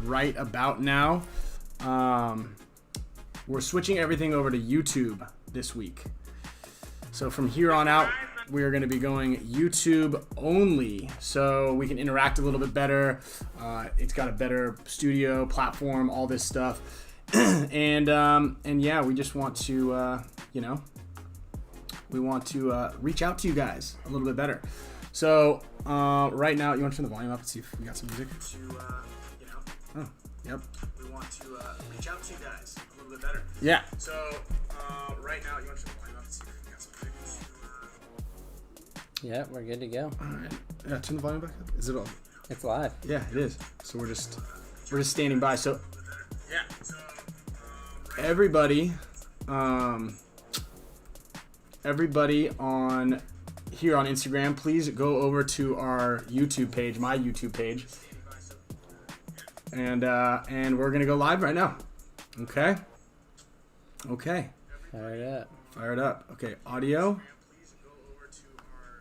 right about now. We're switching everything over to YouTube this week. So from here on out, we are going to be going YouTube only, so we can interact a little bit better. It's got a better studio platform, all this stuff, and yeah, we just want to, we want to reach out to you guys a little bit better. So right now, you want to turn the volume up and see if we got some music? Oh, yep. We want to reach out to you guys a little bit better. Yeah. So right now, you want to turn the volume up and see if we got some music? Yeah, we're good to go. All right. Yeah, turn the volume back up. Is it on? It's live. Yeah, it is. So we're just standing by. So yeah. Everybody on here on Instagram, please go over to our YouTube page, my YouTube page, and we're gonna go live right now. Okay. Fire it up. Fire it up. Okay, audio.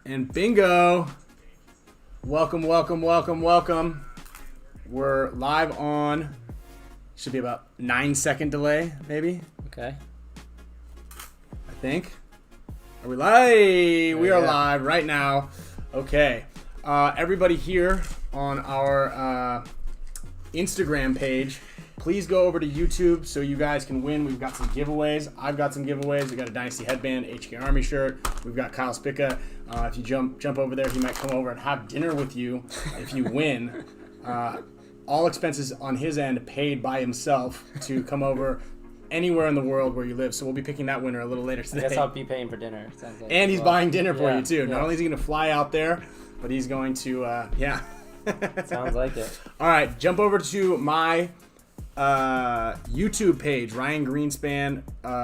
And bingo. Welcome. We're live on, should be about 9-second delay, maybe. Okay. I think. Are we live? We are live right now. Okay. Everybody here on our Instagram page, please go over to YouTube so you guys can win. We've got some giveaways. I've got some giveaways. We've got a Dynasty headband, HK Army shirt. We've got Kyle Spicka. If you jump over there, he might come over and have dinner with you if you win. All expenses on his end paid by himself to come over anywhere in the world where you live. So we'll be picking that winner a little later today. I guess I'll be paying for dinner. Sounds like. And he's buying dinner for you too. Yeah. Not only is he going to fly out there, but he's going to, Sounds like it. All right, jump over to my YouTube page, Ryan Greenspan.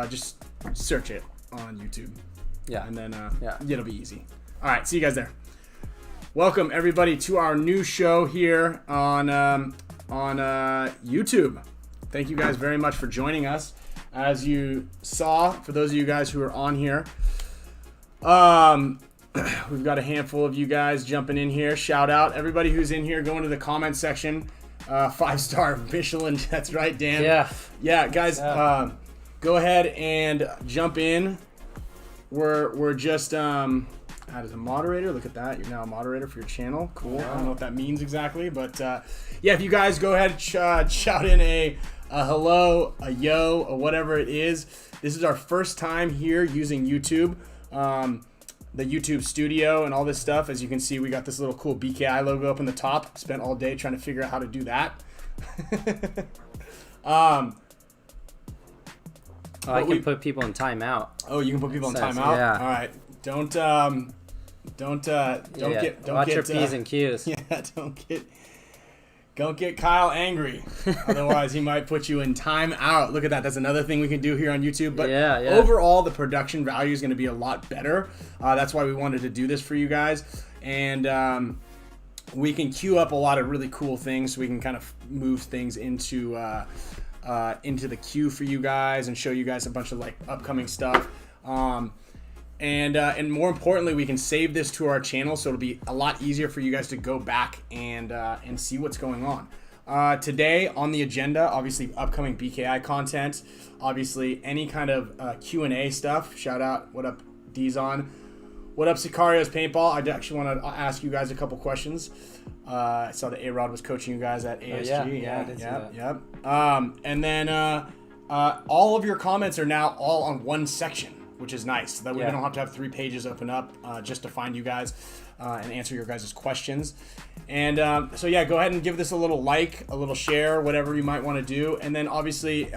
Just search it on YouTube. Yeah. And then it'll be easy. All right, see you guys there. Welcome everybody to our new show here on YouTube. Thank you guys very much for joining us. As you saw, for those of you guys who are on here, we've got a handful of you guys jumping in here. Shout out everybody who's in here. Go into the comment section. 5-star Michelin. That's right, Dan. Yeah, guys. Go ahead and jump in. We're just as a moderator. Look at that. You're now a moderator for your channel. Cool. I don't know what that means exactly, but yeah. If you guys go ahead and shout in a hello, a yo, or whatever it is. This is our first time here using YouTube. The YouTube studio and all this stuff. As you can see, we got this little cool BKI logo up in the top. Spent all day trying to figure out how to do that. I can put people in timeout. Oh, you can put people in timeout? Yeah. All right. Don't Watch your P's and Q's. Yeah, don't get Kyle angry. Otherwise, he might put you in timeout. Look at that. That's another thing we can do here on YouTube. But overall, the production value is going to be a lot better. That's why we wanted to do this for you guys. And we can queue up a lot of really cool things. So we can kind of move things into the queue for you guys and show you guys a bunch of like upcoming stuff. And more importantly, we can save this to our channel, so it'll be a lot easier for you guys to go back and see what's going on. Today on the agenda, obviously upcoming BKI content, obviously any kind of Q&A stuff. Shout out, what up Dizon? What up Sicarios Paintball? I actually want to ask you guys a couple questions. I saw that A-Rod was coaching you guys at ASG. Yep. And then all of your comments are now all on one section, which is nice, so that we don't have to have 3 pages open up just to find you guys and answer your guys' questions. And so yeah, go ahead and give this a little like, a little share, whatever you might want to do. And then obviously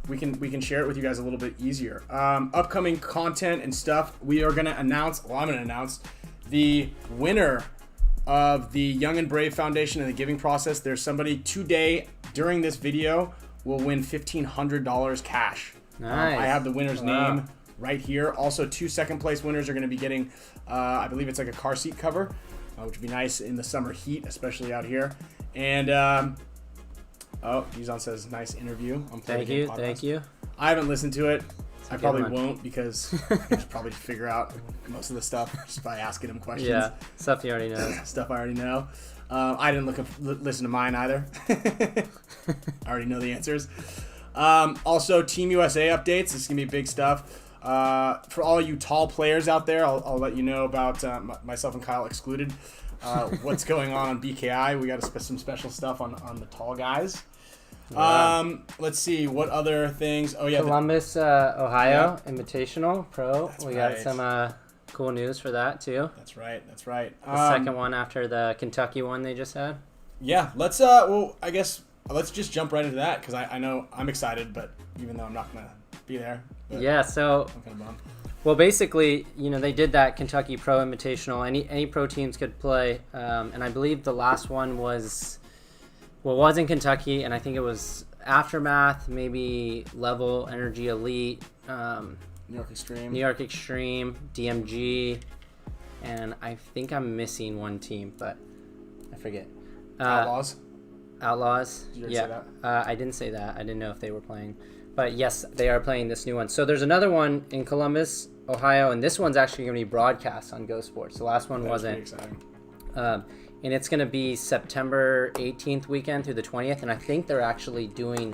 we can share it with you guys a little bit easier. Upcoming content and stuff, we are gonna announce, I'm gonna announce the winner of the Young and Brave Foundation and the giving process. There's somebody today during this video will win $1,500 cash. Nice. I have the winner's name right here. Also, 2 second place winners are going to be getting, I believe it's like a car seat cover, which would be nice in the summer heat, especially out here. And Dizon says nice interview. Thank you. I haven't listened to it. I probably won't because I can just probably figure out most of the stuff just by asking him questions. Yeah, stuff you already know. Stuff I already know. I didn't listen to mine either. I already know the answers. Also, Team USA updates. This is going to be big stuff. For all you tall players out there, I'll let you know about myself and Kyle excluded. What's going on BKI. We got some special stuff on the tall guys. Wow. Let's see what other things. Oh yeah, Columbus, Ohio Invitational Pro. That's we right. got some cool news for that too. That's right. The second one after the Kentucky one they just had. Yeah, let's I guess let's just jump right into that because I know I'm excited, but even though I'm not gonna be there. Yeah, so I'm kind of bummed. Well, basically, they did that Kentucky Pro Invitational. Any pro teams could play, and I believe the last one was in Kentucky, and I think it was Aftermath, maybe Level, Energy Elite, New York Extreme, DMG, and I think I'm missing one team, but I forget. Outlaws. Did you say that? I didn't say that. I didn't know if they were playing. But yes, they are playing this new one. So there's another one in Columbus, Ohio, and this one's actually going to be broadcast on Go Sports. The last one wasn't. Pretty exciting. And it's going to be September 18th weekend through the 20th. And I think they're actually doing,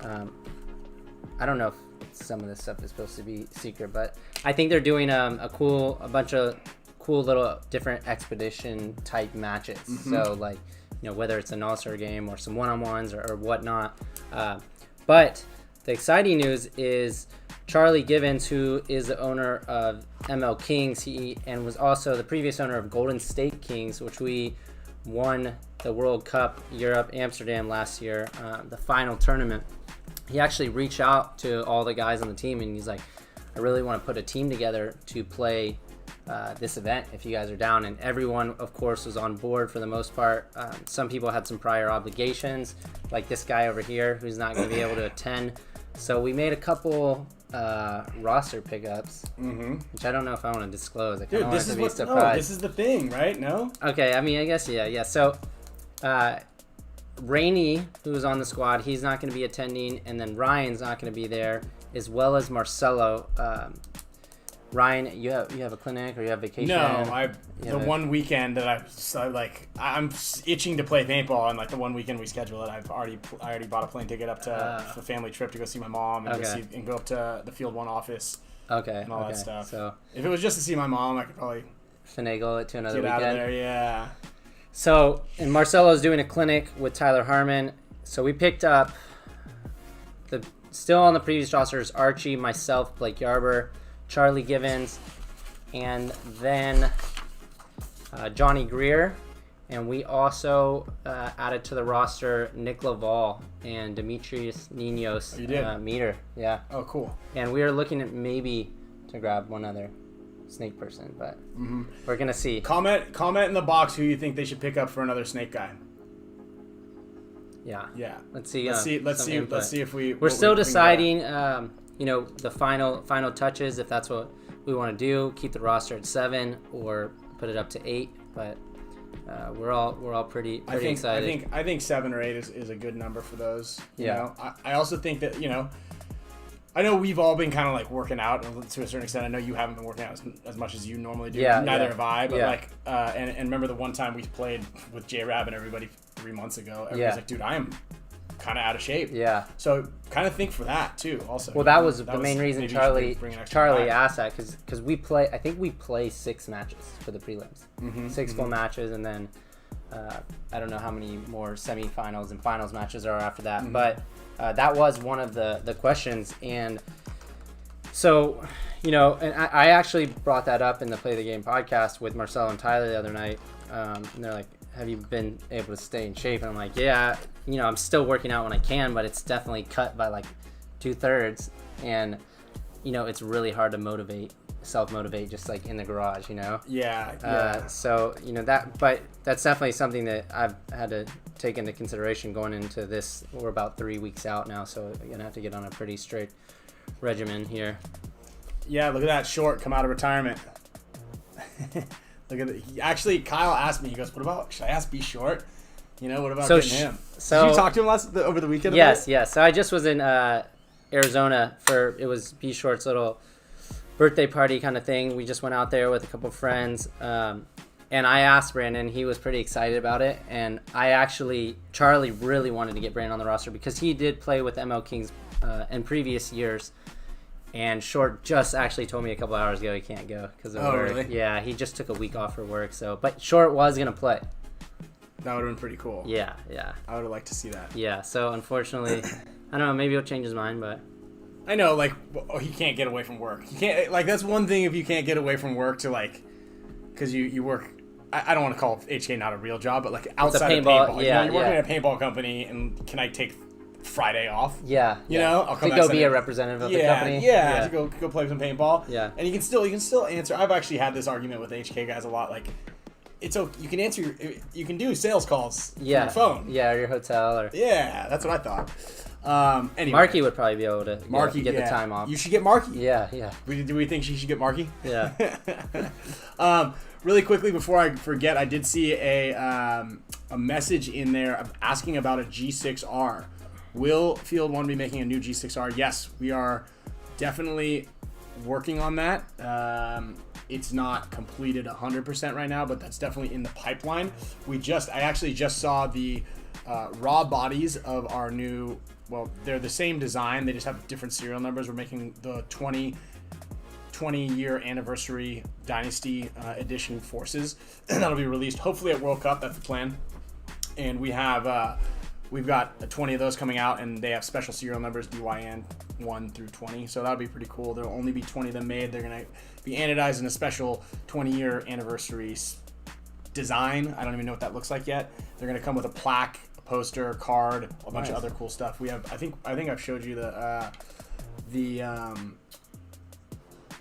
I don't know if some of this stuff is supposed to be secret, but I think they're doing a bunch of cool little different expedition type matches. Mm-hmm. So like, whether it's an all-star game or some one-on-ones or whatnot. But the exciting news is Charlie Givens, who is the owner of ML Kings, and was also the previous owner of Golden State Kings, which we won the World Cup Europe Amsterdam last year, the final tournament. He actually reached out to all the guys on the team, and he's like, I really want to put a team together to play this event if you guys are down. And everyone, of course, was on board for the most part. Some people had some prior obligations, like this guy over here who's not going to be able to attend. So we made a couple roster pickups, which I don't know if I want to disclose. I kind of want it to be a surprise. No, this is the thing, right? No? Okay, I mean, I guess, yeah. So Rainey, who's on the squad, he's not going to be attending, and then Ryan's not going to be there, as well as Marcelo. Ryan, you have a clinic or you have vacation? No, one weekend that I'm itching to play paintball, and like the one weekend we schedule it, I already bought a plane ticket up to a family trip to go see my mom and go up to the Field 1 office. Okay. And all that stuff. So if it was just to see my mom, I could probably finagle it to another weekend. Get out of there, yeah. So, and Marcelo's doing a clinic with Tyler Harmon. So we picked up still on the previous rosters, Archie, myself, Blake Yarber, Charlie Givens, and then Johnny Greer. And we also added to the roster Nick Laval and Demetrius Ninos. You did? Meter, yeah. Oh, cool. And we are looking at maybe to grab one other snake person, but we're going to see. Comment in the box who you think they should pick up for another snake guy. Yeah. Let's see if we're still deciding the final touches, if that's what we want to do, keep the roster at 7 or put it up to 8, but we're all pretty excited. I think 7 or 8 is a good number for those. You know? I also think that, I know we've all been kind of like working out to a certain extent. I know you haven't been working out as much as you normally do. Yeah, Neither have I. But and remember the one time we played with J-Rab and everybody 3 months ago. Everybody's like, dude, I am kind of out of shape. Yeah. So kind of think for that too. Also. Well, that was the main reason Charlie asked that because we play. I think we play 6 matches for the prelims. 6 full matches, and then I don't know how many more semifinals and finals matches there are after that, but. That was one of the questions, and so, and I actually brought that up in the Play the Game podcast with Marcel and Tyler the other night, and they're like, have you been able to stay in shape? And I'm like, yeah, I'm still working out when I can, but it's definitely cut by like 2/3, and, it's really hard to self-motivate just like in the garage, Yeah. So, but that's definitely something that I've had to take into consideration going into this. We're about 3 weeks out now, so I'm going to have to get on a pretty strict regimen here. Yeah, look at that Short come out of retirement. Look at it. Actually, Kyle asked me, he goes, should I ask B Short? What about getting him? Did you talk to him over the weekend? Yes. So I just was in Arizona it was B Short's little birthday party kind of thing. We just went out there with a couple of friends, and And I asked Brandon, he was pretty excited about it. And Charlie really wanted to get Brandon on the roster because he did play with ML Kings in previous years. And Short just actually told me a couple hours ago he can't go because of work. Really? Yeah, he just took a week off for work. But Short was going to play. That would have been pretty cool. Yeah. I would have liked to see that. Yeah, so unfortunately, I don't know, maybe he'll change his mind, but... I know, like, he can't get away from work. He can't, like, that's one thing if you can't get away from work to, like, because you work... I don't want to call HK not a real job, but, like, outside of paintball. Yeah, you're working at a paintball company, and can I take Friday off? Yeah. You know? I'll come to back go be a representative of the company. Yeah, to go play some paintball. Yeah. And you can still answer. I've actually had this argument with HK guys a lot, like... It's okay. You can answer. You can do sales calls from your phone. Yeah, or your hotel, or yeah, that's what I thought. Anyway, Marky would probably be able to get the time off. You should get Marky. Yeah. Do we think she should get Marky? Yeah. Really quickly before I forget, I did see a message in there asking about a G6R. Will Field 1 be making a new G6R? Yes, we are definitely working on that. It's not completed 100% right now, but that's definitely in the pipeline. I actually just saw the raw bodies of our new, well, they're the same design, they just have different serial numbers. We're making the 20-year anniversary Dynasty edition forces. That'll be released hopefully at World Cup, that's the plan. And we've got 20 of those coming out, and they have special serial numbers, DYN 1 through 20. So that'll be pretty cool. There'll only be 20 of them made. They're going to be anodized in a special 20-year anniversary design. I don't even know what that looks like yet. They're going to come with a plaque, a poster, card, a bunch of other cool stuff. We have, I think I've showed you the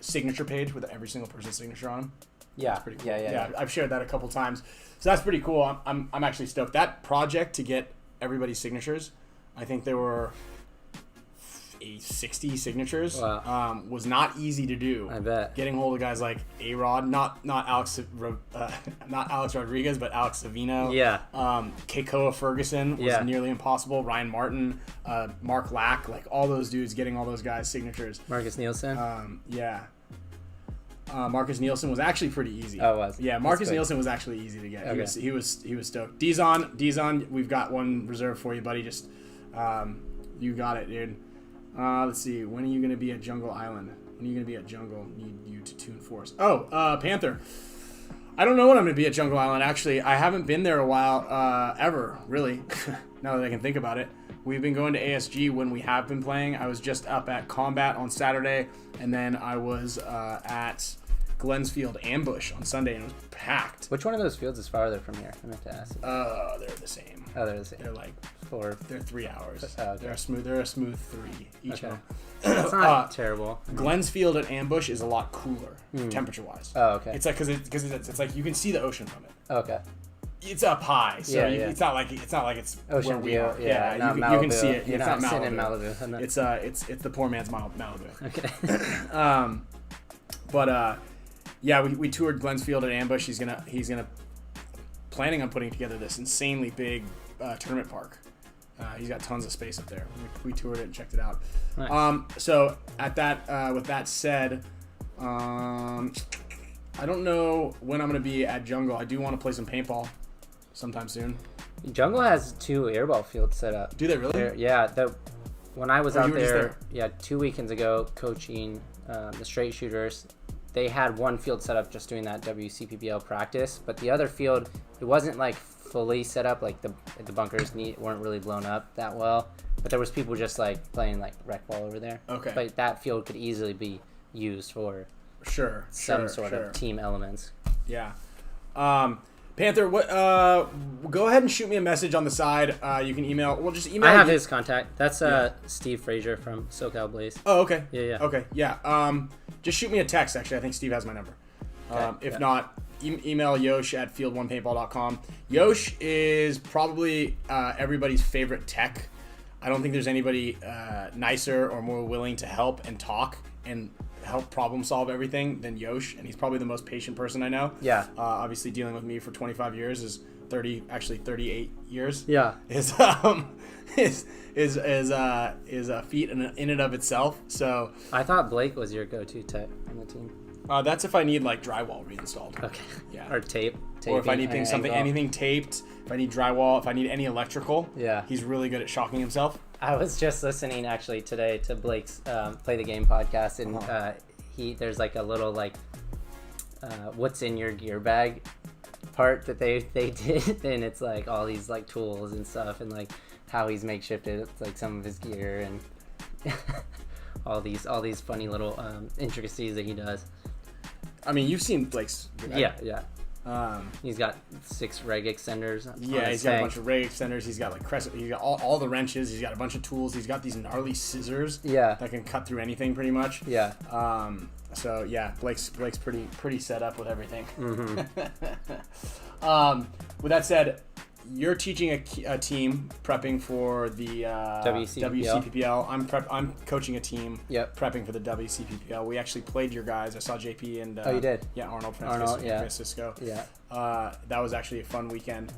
signature page with every single person's signature on them. Yeah, pretty cool. Yeah. I've shared that a couple times, so that's pretty cool. I'm actually stoked. That project to get everybody's signatures, I think there were 60 signatures. Wow. Was not easy to do. I bet. Getting hold of guys like A-Rod, not Alex Rodriguez, but Alex Savino. Yeah. Keikoa Ferguson was nearly impossible. Ryan Martin, Mark Lack, like all those dudes, getting all those guys' signatures. Marcus Nielsen. Marcus Nielsen was actually pretty easy. Oh, it was. Yeah, Marcus Nielsen was actually easy to get. Okay. He was stoked. Dizon, we've got one reserved for you, buddy. Just you got it, dude. Let's see. When are you gonna be at Jungle Island? When are you gonna be at Jungle? Need you to tune Force. Oh, Panther. I don't know when I'm gonna be at Jungle Island. Actually, I haven't been there a while, ever, really. Now that I can think about it. We've been going to ASG when we have been playing. I was just up at Combat on Saturday, and then I was at Glensfield Ambush on Sunday, and it was packed. Which one of those fields is farther from here? I meant to ask you. They're the same. Oh, they're the same. They're like 3 hours. Oh, okay. They're a smooth 3 each one. It's not terrible. Glensfield at Ambush is a lot cooler, temperature-wise. Oh, okay. It's like because it's like you can see the ocean from it. Okay. It's up high, so yeah. it's not like it's ocean where we view. are. Yeah, you can see it. You're it's not not sitting in Malibu. Malibu. It's the poor man's Malibu. Okay. But we toured Glensfield at Ambush. He's gonna planning on putting together this insanely big tournament park. He's got tons of space up there. We toured it and checked it out. Nice. So at that, with that said, I don't know when I'm gonna be at Jungle. I do want to play some paintball sometime soon. Jungle has 2 airball fields set up. Do they really? When I was Oh, out you were just there, 2 weekends ago, coaching the straight shooters, they had one field set up just doing that WCPPL practice, but the other field, it wasn't like fully set up, like the bunkers weren't really blown up that well, but there was people just like playing like rec ball over there. Okay. But that field could easily be used for some sort of team elements. Yeah. Panther, what? Go ahead and shoot me a message on the side. You can email. Well, just email. I have his contact. That's Steve Frazier from SoCal Blaze. Oh, okay. Yeah. Okay, yeah. Just shoot me a text. Actually, I think Steve has my number. If not, email Yosh at field1paintball.com. Yosh is probably everybody's favorite tech. I don't think there's anybody nicer or more willing to help and talk and help problem solve everything than Yosh, and he's probably the most patient person I know. Yeah. Obviously, dealing with me for 25 years is 38 years. Yeah. Is a feat in and of itself. So I thought Blake was your go-to tech on the team. That's if I need like drywall reinstalled. Okay. Yeah. Or tape. Or if I need anything taped, if I need drywall, if I need any electrical. Yeah. He's really good at shocking himself. I was just listening actually today to Blake's Play the Game podcast, and there's like a little like what's in your gear bag part that they did, and it's like all these like tools and stuff, and like how he's makeshifted like some of his gear and all these funny little intricacies that he does. I mean, you've seen Blake's. Yeah. He's got 6 reg extenders. Yeah, he's got a bunch of reg extenders. He's got like he's got all the wrenches. He's got a bunch of tools. He's got these gnarly scissors. Yeah. That can cut through anything pretty much. Yeah. So yeah, Blake's pretty set up with everything. With that said, you're teaching a team prepping for the WCPPL. I'm coaching a team prepping for the WCPPL. We actually played your guys. I saw JP and you did? Yeah, Arnold Francisco. Yeah. That was actually a fun weekend.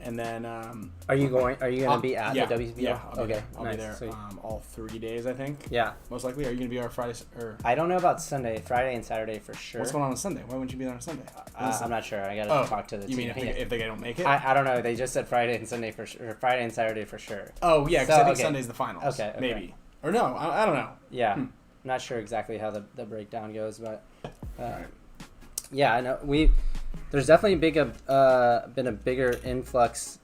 And then Are you going to be at the WCPPL? Yeah, I'll be nice. there all 3 days, I think. Yeah. Most likely. Are you going to be our Friday? I don't know about Sunday. Friday and Saturday for sure. What's going on Sunday? Why wouldn't you be there on Sunday? I'm not sure. I got to talk to the team. You mean if they don't make it? I don't know. They just said Friday and Sunday for sure. Or Friday and Saturday for sure. Oh, yeah, because I think Sunday's the finals. Okay. Maybe. Or no, I don't know. Yeah. Not sure exactly how the breakdown goes, but yeah, I know there's definitely been a bigger influx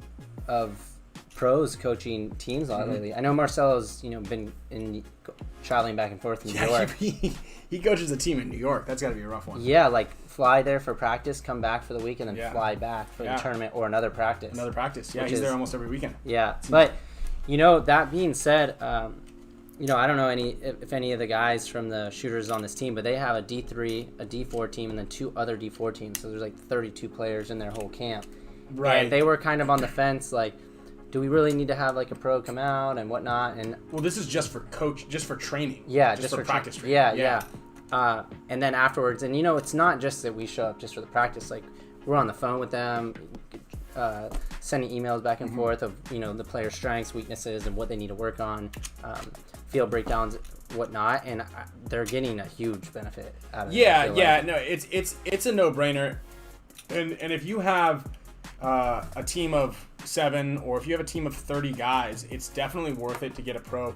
of pros coaching teams a lot lately. I know Marcelo's been traveling back and forth in New York. He coaches a team in New York. That's got to be a rough one. Yeah, like fly there for practice, come back for the week, and then fly back for the tournament or another practice. Yeah, he's there almost every weekend. Yeah, but that being said, I don't know if any of the guys from the shooters on this team, but they have a D3, a D4 team, and then 2 other D4 teams. So there's like 32 players in their whole camp. Right. And they were kind of on the fence, like, do we really need to have like a pro come out and whatnot? And well, this is just for training. Yeah, just for practice training. Yeah. And then afterwards, and it's not just that we show up just for the practice. Like, we're on the phone with them, sending emails back and forth of the players' strengths, weaknesses, and what they need to work on, field breakdowns, whatnot, and they're getting a huge benefit out of it. No, it's a no-brainer, and if you have a team of 7 or if you have a team of 30 guys, it's definitely worth it to get a pro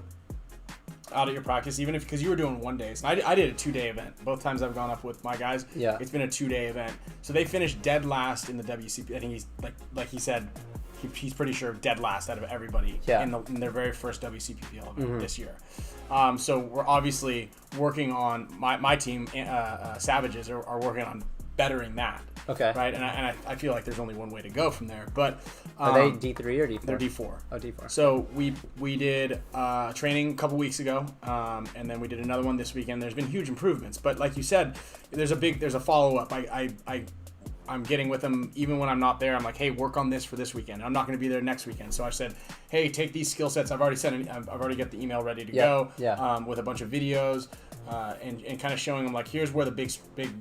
out at your practice, even because you were doing 1 day. So I did a 2-day event. Both times I've gone up with my guys, it's been a 2-day event. So they finished dead last in the WCP. I think he's like he said, he's pretty sure dead last out of everybody in their very first WCPPL event this year. So we're obviously working on my team. Savages are working on bettering that. Okay. Right, and I feel like there's only one way to go from there. But are they D3 or D4? They're D4. Oh, D4. So we did training a couple weeks ago, and then we did another one this weekend. There's been huge improvements, but like you said, there's a follow up. I'm getting with them even when I'm not there. I'm like, hey, work on this for this weekend. I'm not going to be there next weekend. So I said, hey, take these skill sets. I've already got the email ready to go. With a bunch of videos. And kind of showing them like, here's where the big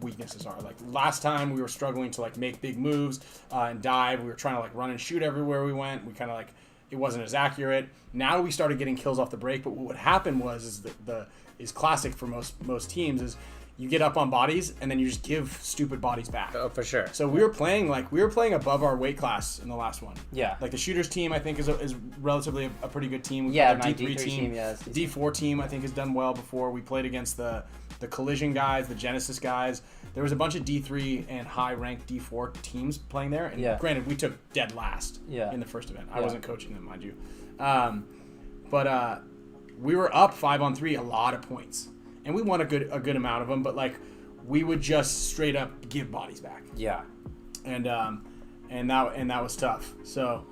weaknesses are. Like last time we were struggling to like make big moves and dive. We were trying to like run and shoot everywhere we went. We kind of like, it wasn't as accurate. Now we started getting kills off the break. But what happened is classic for most teams is you get up on bodies and then you just give stupid bodies back. Oh, for sure. So we were playing above our weight class in the last one. Yeah. Like the shooters team, I think is relatively a pretty good team. We've got my D3 team. D4 team, I think, has done well before. We played against the Collision guys, the Genesis guys. There was a bunch of D3 and high-ranked D4 teams playing there. And granted, we took dead last in the first event. I wasn't coaching them, mind you. But we were up 5-on-3, a lot of points. And we won a good amount of them, but like we would just straight up give bodies back. Yeah. And that was tough. So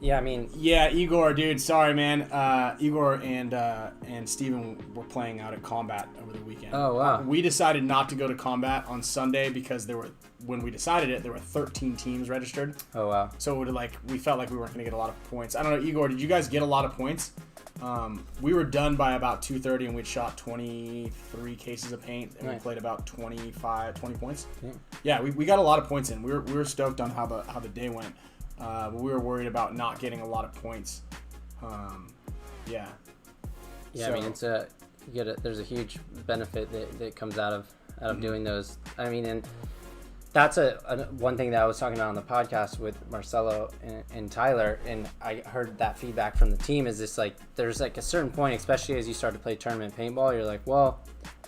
yeah, I mean, Igor, dude, sorry, man. Igor and Steven were playing out at Combat over the weekend. Oh wow. We decided not to go to Combat on Sunday because when we decided it, there were 13 teams registered. Oh wow. So we felt like we weren't going to get a lot of points. I don't know, Igor, did you guys get a lot of points? We were done by about 2:30 and we'd shot 23 cases of paint and we played about 20 points. Yeah, we got a lot of points in. We were stoked on how the day went. But we were worried about not getting a lot of points. Yeah, so, I mean, there's a huge benefit that comes out of out of doing those. I mean, and that's a one thing that I was talking about on the podcast with Marcelo and Tyler, and I heard that feedback from the team is this, like, there's like a certain point, especially as you start to play tournament paintball, you're like, well,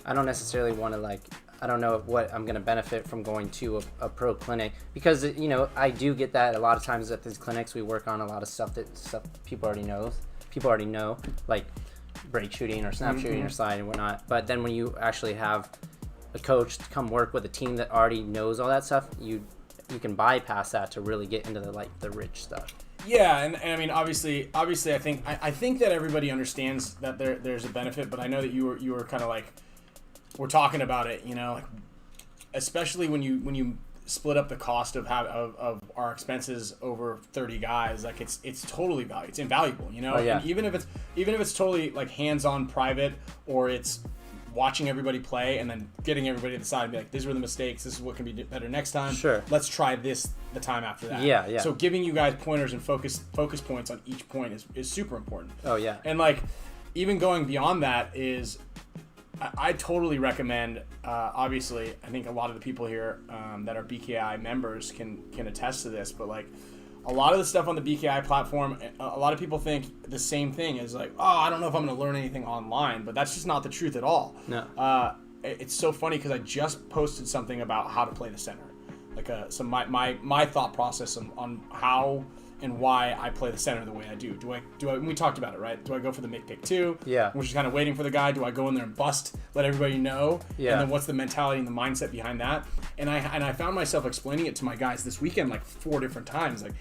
I don't necessarily want to, like, I don't know what I'm going to benefit from going to a pro clinic, because, you know, I do get that a lot of times at these clinics. We work on a lot of stuff people already know, like break shooting or snap shooting or slide and whatnot. But then when you actually have a coach to come work with a team that already knows all that stuff, you can bypass that to really get into the rich stuff. Yeah, and I mean, obviously, I think that everybody understands that there's a benefit, but I know that you were kind of like, we're talking about it, you know, like, especially when you split up the cost of our expenses over 30 guys, like it's totally valuable. It's invaluable, you know. Oh, yeah. And even if it's totally like hands-on private, or it's watching everybody play and then getting everybody to the side and be like, these were the mistakes, this is what can be better next time. Sure. Let's try this the time after that. Yeah. So giving you guys pointers and focus points on each point is super important. Oh yeah. And like, even going beyond that is, I totally recommend, obviously, I think a lot of the people here that are BKI members can attest to this, but like, a lot of the stuff on the BKI platform, a lot of people think the same thing is like, oh, I don't know if I'm going to learn anything online, but that's just not the truth at all. No. It's so funny because I just posted something about how to play the center, like so my thought process on how and why I play the center the way I do. Do I? We talked about it, right? Do I go for the make pick 2? Yeah. Which is kind of waiting for the guy. Do I go in there and bust, let everybody know? Yeah. And then what's the mentality and the mindset behind that? And I found myself explaining it to my guys this weekend like 4 different times. Like,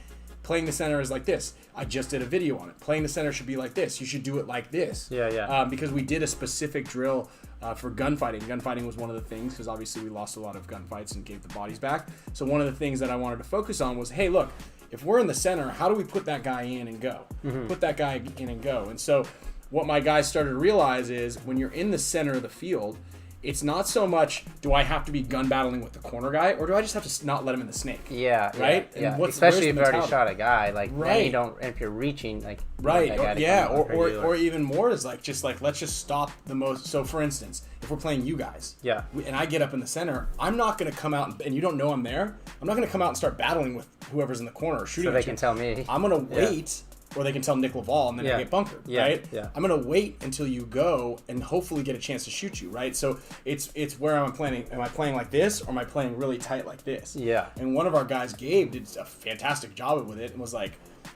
playing the center is like this. I just did a video on it. Playing the center should be like this. You should do it like this. Yeah. Because we did a specific drill for gunfighting. Gunfighting was one of the things, because obviously we lost a lot of gunfights and gave the bodies back. So one of the things that I wanted to focus on was, hey, look, if we're in the center, how do we put that guy in and go? Put that guy in and go. And so what my guys started to realize is, when you're in the center of the field, it's not so much, do I have to be gun battling with the corner guy, or do I just have to not let him in the snake? Yeah. Right? Yeah. And Especially if you already shot a guy, like, right. If you're reaching, like, right. Or even more is like, let's just stop the most. So for instance, if we're playing you guys, yeah, and I get up in the center, I'm not going to come out and you don't know I'm there. I'm not going to come out and start battling with whoever's in the corner or shooting. So they can tell me. I'm going to wait. Or they can tell Nick Laval and then I get bunkered, right? Yeah. I'm gonna wait until you go and hopefully get a chance to shoot you, right? So it's where am I playing? Am I playing like this, or am I playing really tight like this? Yeah. And one of our guys, Gabe, did a fantastic job with it and was like,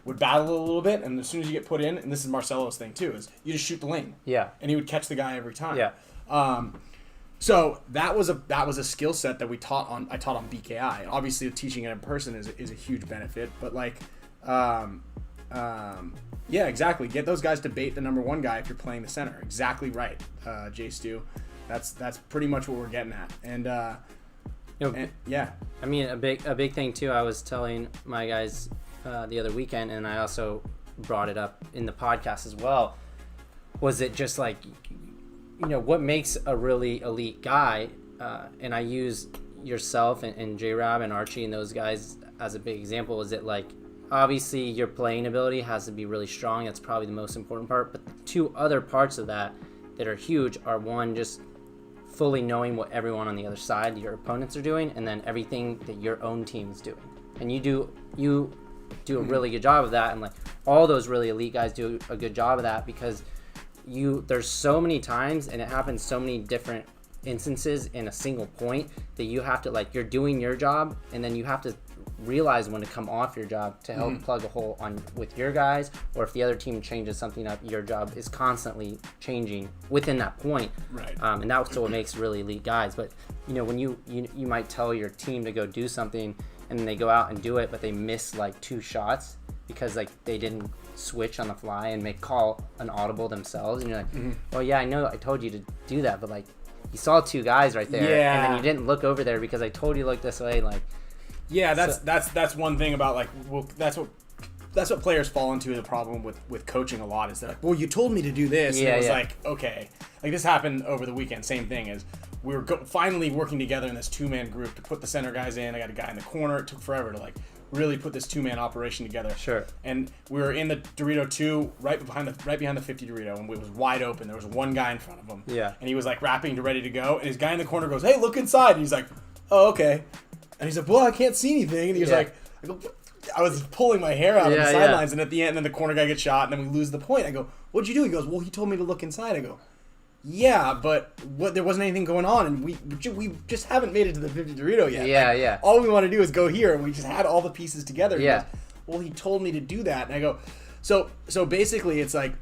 would battle a little bit, and as soon as you get put in, and this is Marcelo's thing too, is you just shoot the lane. Yeah. And he would catch the guy every time. Yeah. So that was a skill set that I taught on BKI. Obviously, teaching it in person is a huge benefit, but like. Yeah, exactly. Get those guys to bait the number 1 guy if you're playing the center. Exactly right, Jay Stu. That's pretty much what we're getting at. And, yeah. I mean, a big thing too. I was telling my guys the other weekend, and I also brought it up in the podcast as well. Was it just like, you know, what makes a really elite guy? And I use yourself and J-Rob and Archie and those guys as a big example. Is it like, obviously your playing ability has to be really strong. That's probably the most important part. But the 2 other parts of that are huge are, one, just fully knowing what everyone on the other side, your opponents, are doing, and then everything that your own team is doing. And you do a really good job of that. And like, all those really elite guys do a good job of that, because there's so many times, and it happens so many different instances in a single point, that you have to, like, you're doing your job, and then you have to realize when to come off your job to help plug a hole with your guys, or if the other team changes something up, your job is constantly changing within that point. Right. And that's what makes really elite guys. But you know, when you might tell your team to go do something, and then they go out and do it, but they miss like 2 shots because like they didn't switch on the fly and call an audible themselves, and you're like, well, yeah, I know I told you to do that, but like, you saw 2 guys right there, and then you didn't look over there because I told you to look this way, like. Yeah, that's one thing about, like, well, that's what players fall into, the problem with coaching a lot, is they're like, well, you told me to do this, and it was like, okay, like, this happened over the weekend. Same thing, is we were finally working together in this 2-man group to put the center guys in. I got a guy in the corner. It took forever to like really put this 2-man operation together. Sure. And we were in the Dorito 2, right behind the 50 Dorito, and it was wide open. There was one guy in front of him. Yeah. And he was like wrapping to ready to go, and his guy in the corner goes, "Hey, look inside." And he's like, "Oh, okay." And he's like, "Well, I can't see anything." And he was like, I was pulling my hair out on the sidelines, and at the end, then the corner guy gets shot, and then we lose the point. I go, "What'd you do?" He goes, "Well, he told me to look inside." I go, "Yeah, but there wasn't anything going on, and we just haven't made it to the 50 Dorito yet. Yeah, All we want to do is go here, and we just had all the pieces together." He Yeah. goes, "Well, he told me to do that." And I go, so basically, it's like,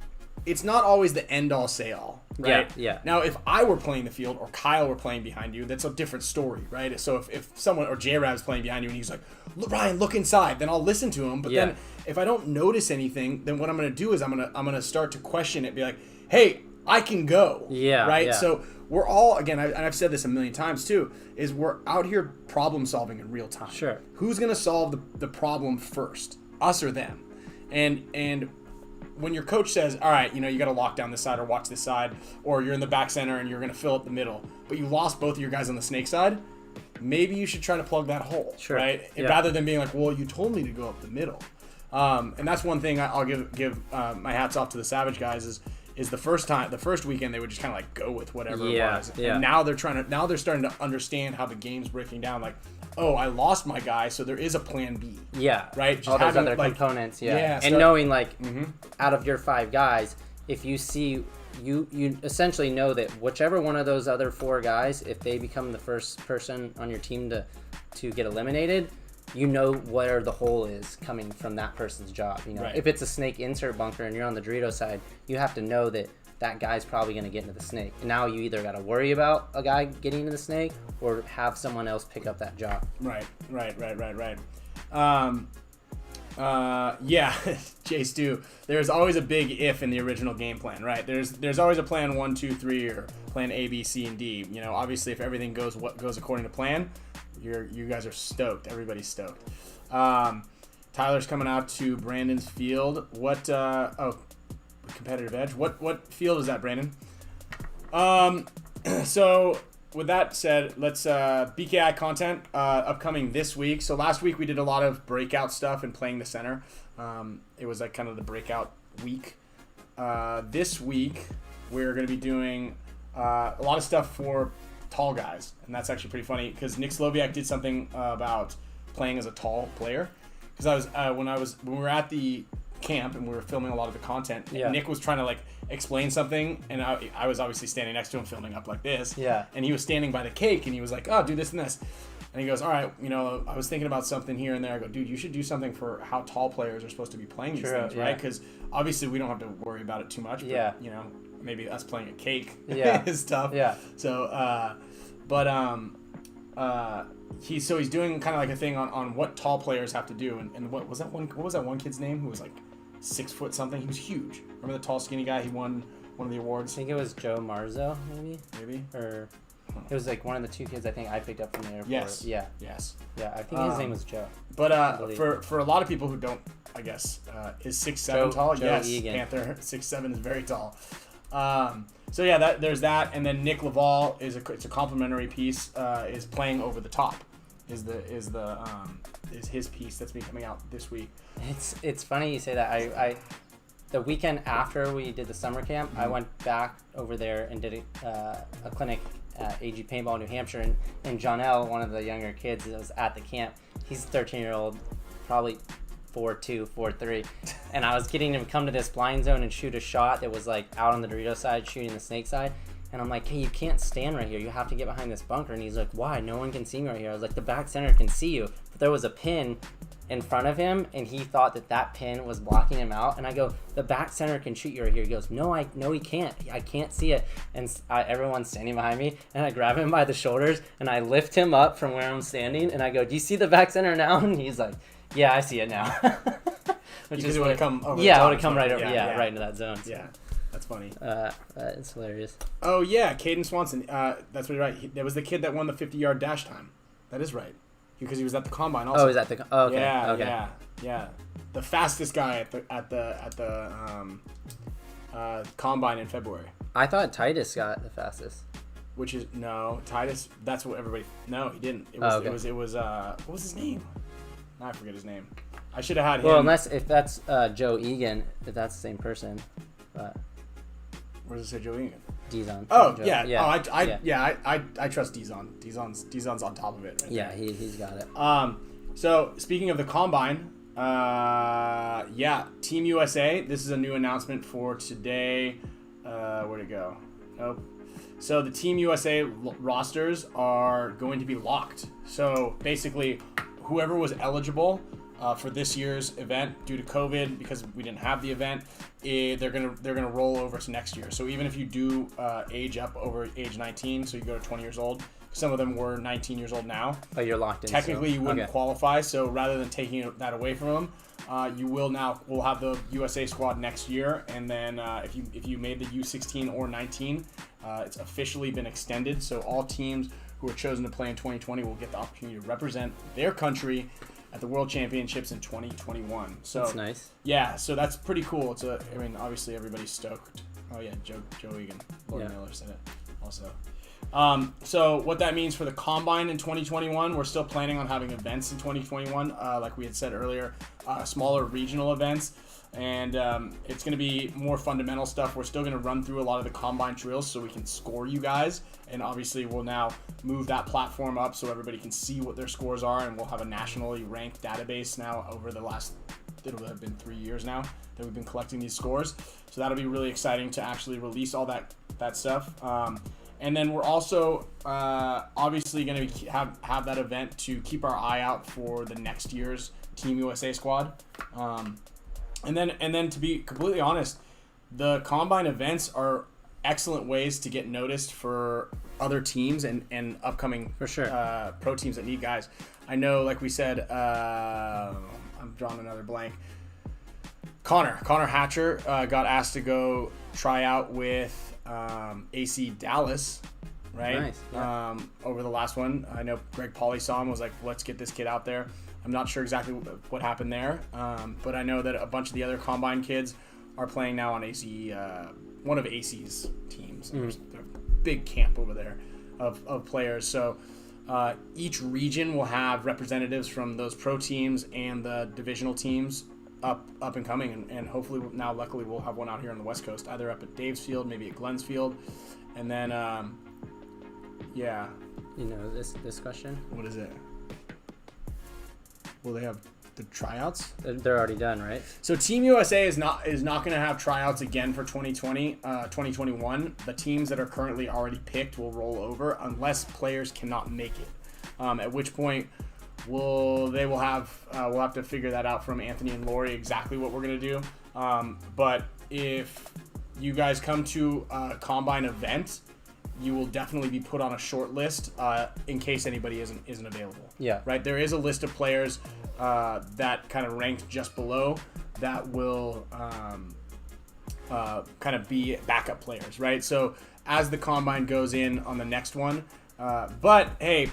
it's not always the end-all, say-all, right? Yeah. Now, if I were playing the field, or Kyle were playing behind you, that's a different story, right? So if someone, or J-Rab's playing behind you, and he's like, "Ryan, look inside," then I'll listen to him. But then if I don't notice anything, then what I'm going to do is I'm going to start to question it, be like, "Hey, I can go." Yeah. Right? Yeah. So we're all, again, and I've said this a million times too, is we're out here problem solving in real time. Sure. Who's going to solve the problem first? Us or them? And when your coach says, "All right, you got to lock down this side or watch this side," or you're in the back center and you're going to fill up the middle, but you lost both of your guys on the snake side, maybe you should try to plug that hole, right? Yeah. Rather than being like, "Well, you told me to go up the middle." And that's one thing I'll give my hats off to the Savage guys is the first weekend they would just kind of like go with whatever it was. Yeah. And now they're starting to understand how the game's breaking down. Like, oh, I lost my guy, so there is a plan B. Yeah. Right? Just all those having, other components. Yeah. And start- knowing out of your 5 guys, if you see you essentially know that whichever one of those other 4 guys, if they become the first person on your team to get eliminated, you know where the hole is coming from that person's job. Right. If it's a snake insert bunker and you're on the Dorito side, you have to know that that guy's probably going to get into the snake. And now you either got to worry about a guy getting into the snake or have someone else pick up that job. Right. Yeah, Jay Stu, there's always a big if in the original game plan, right? There's always a plan 1, 2, 3, or plan A, B, C, and D. Obviously, if everything goes according to plan, you guys are stoked. Everybody's stoked. Tyler's coming out to Brandon's field. What? Competitive edge. What field is that, Brandon? So with that said, let's BKI content upcoming this week. So last week we did a lot of breakout stuff and playing the center. It was like kind of the breakout week. This week we're going to be doing a lot of stuff for tall guys, and that's actually pretty funny because Nick Sloviak did something about playing as a tall player. Because when we were at the camp and we were filming a lot of the content, Nick was trying to like explain something, and I was obviously standing next to him filming up like this, and he was standing by the cake, and he was like, "Oh, do this and this," and he goes, "All right, I was thinking about something here and there." I go, "Dude, you should do something for how tall players are supposed to be playing these things, right? Because obviously we don't have to worry about it too much, but maybe us playing a cake is tough." So he's doing kind of like a thing on what tall players have to do, and what was that one kid's name who was like 6 foot something? He was huge. Remember the tall skinny guy? He won one of the awards. I think it was Joe Marzo, maybe, or it was like one of the 2 kids I think I picked up from the airport. Yes. Yeah. I think his name was Joe. But for a lot of people who don't, I guess, is 6'7" tall. Joe yes, Egan. Panther 6'7" is very tall. So yeah, there's that, and then Nick Laval it's a complimentary piece. Is playing over the top, is his piece that's been coming out this week. It's funny you say that. I the weekend after we did the summer camp, I went back over there and did a clinic at RG Paintball in New Hampshire, and John L., one of the younger kids that was at the camp, he's a 13-year-old, probably 4'2", 4'3", and I was getting him to come to this blind zone and shoot a shot that was like out on the Dorito side, shooting the snake side, and I'm like, "Hey, you can't stand right here. You have to get behind this bunker." And he's like, "Why? No one can see me right here." I was like, "The back center can see you." But there was a pin in front of him, and he thought that pin was blocking him out. And I go, "The back center can shoot you right here." He goes, No, he can't. I can't see it." And everyone's standing behind me, and I grab him by the shoulders, and I lift him up from where I'm standing, and I go, "Do you see the back center now?" And he's like, "Yeah, I see it now." Which is would have come over. Yeah, I would have come right over. Right into that zone. So. Yeah. That's funny. It's hilarious. Oh yeah, Caden Swanson. That's right. That was the kid that won the 50-yard dash time. That is right. Because he was at the combine also. Oh, is that the? Oh, okay. Yeah. The fastest guy at the combine in February. I thought Titus got the fastest. Which is no Titus. That's what everybody. No, he didn't. It was. What was his name? I forget his name. I should have had him. Well, unless if that's Joe Egan, if that's the same person. But where does it say Joe Egan? Dizon. Oh, Joe. yeah. Yeah. I trust Dizon. Dizon's on top of it. Right yeah, he's got it. So speaking of the combine, Team USA. This is a new announcement for today. Where'd it go? Nope. So the Team USA rosters are going to be locked. So basically, whoever was eligible for this year's event due to COVID, because we didn't have the event, they're gonna roll over to next year. So even if you do age up over age 19, so you go to 20 years old, some of them were 19 years old now. Oh, you're locked in. Technically, you wouldn't qualify. So rather than taking that away from them, we'll have the USA squad next year. And then if you made the U16 or 19, it's officially been extended. So all teams who are chosen to play in 2020 will get the opportunity to represent their country at the World Championships in 2021. So that's nice. Yeah, so that's pretty cool. Obviously everybody's stoked. Oh yeah, Joe Egan, Lord Miller said it also. So what that means for the combine in 2021, we're still planning on having events in 2021, like we had said earlier, smaller regional events, and it's going to be more fundamental stuff. We're still going to run through a lot of the combine drills so we can score you guys, and obviously we'll now move that platform up so everybody can see what their scores are, and we'll have a nationally ranked database now over the last, it'll have been 3 years now that we've been collecting these scores. So that'll be really exciting to actually release all that stuff. And then we're also obviously going to have that event to keep our eye out for the next year's Team USA squad. And then to be completely honest, the combine events are excellent ways to get noticed for other teams and upcoming for sure pro teams that need guys. I know, like we said, I'm drawing another blank. Connor Hatcher got asked to go try out with AC Dallas, right? Nice. Yeah. Over the last one. I know Greg Pauly saw him, was like, let's get this kid out there. I'm not sure exactly what happened there, but I know that a bunch of the other combine kids are playing now on AC, one of AC's teams. There's a big camp over there of players. So each region will have representatives from those pro teams and the divisional teams up and coming, and hopefully now luckily we'll have one out here on the West Coast, either up at Dave's Field, maybe at Glenn's Field, and then you know this question, what is it? Will they have the tryouts? They're already done, right? So Team USA is not going to have tryouts again for 2021. The teams that are currently already picked will roll over unless players cannot make it, at which point we'll have to figure that out from Anthony and Lori exactly what we're going to do. But if you guys come to a combine event, you will definitely be put on a short list in case anybody isn't available. Yeah. Right. There is a list of players that kind of ranked just below that will kind of be backup players. Right. So as the combine goes in on the next one, but hey,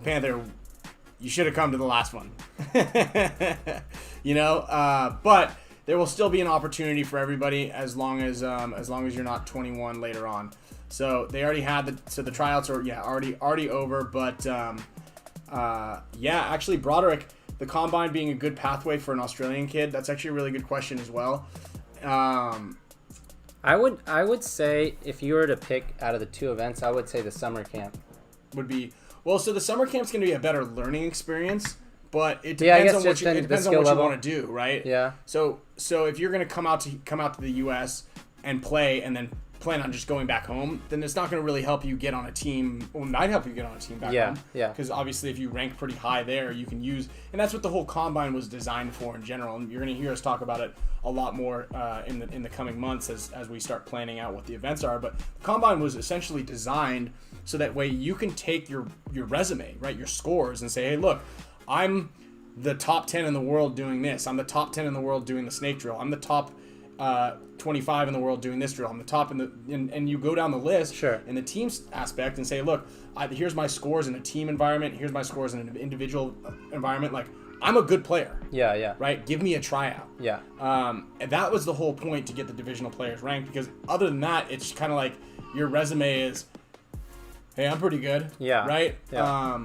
Panther, you should have come to the last one. But there will still be an opportunity for everybody as long as you're not 21 later on. So they already had the tryouts are already over, but actually Broderick, the combine being a good pathway for an Australian kid, that's actually a really good question as well. I would say if you were to pick out of the two events, I would say the summer camp would be. Well, so the summer camp's going to be a better learning experience, but it depends on what you want to do, right? Yeah. So if you're going to come out to the U.S. and play, and then plan on just going back home, then it's not going to really help you get on a team. Well, it might help you get on a team back home. Yeah. Because obviously, if you rank pretty high there, you can use, and that's what the whole combine was designed for in general. And you're going to hear us talk about it a lot more in the coming months as we start planning out what the events are. But the combine was essentially designed so that way you can take your resume, right, your scores, and say, hey, look, I'm the top 10 in the world doing this. I'm the top 10 in the world doing the snake drill. I'm the top 25 in the world doing this drill. I'm the top and you go down the list in the team aspect and say, look, here's my scores in a team environment. Here's my scores in an individual environment. Like, I'm a good player. Yeah. Right? Give me a tryout. Yeah. And that was the whole point to get the divisional players ranked, because other than that, it's kind of like your resume is, hey, I'm pretty good. Yeah. Right? Yeah.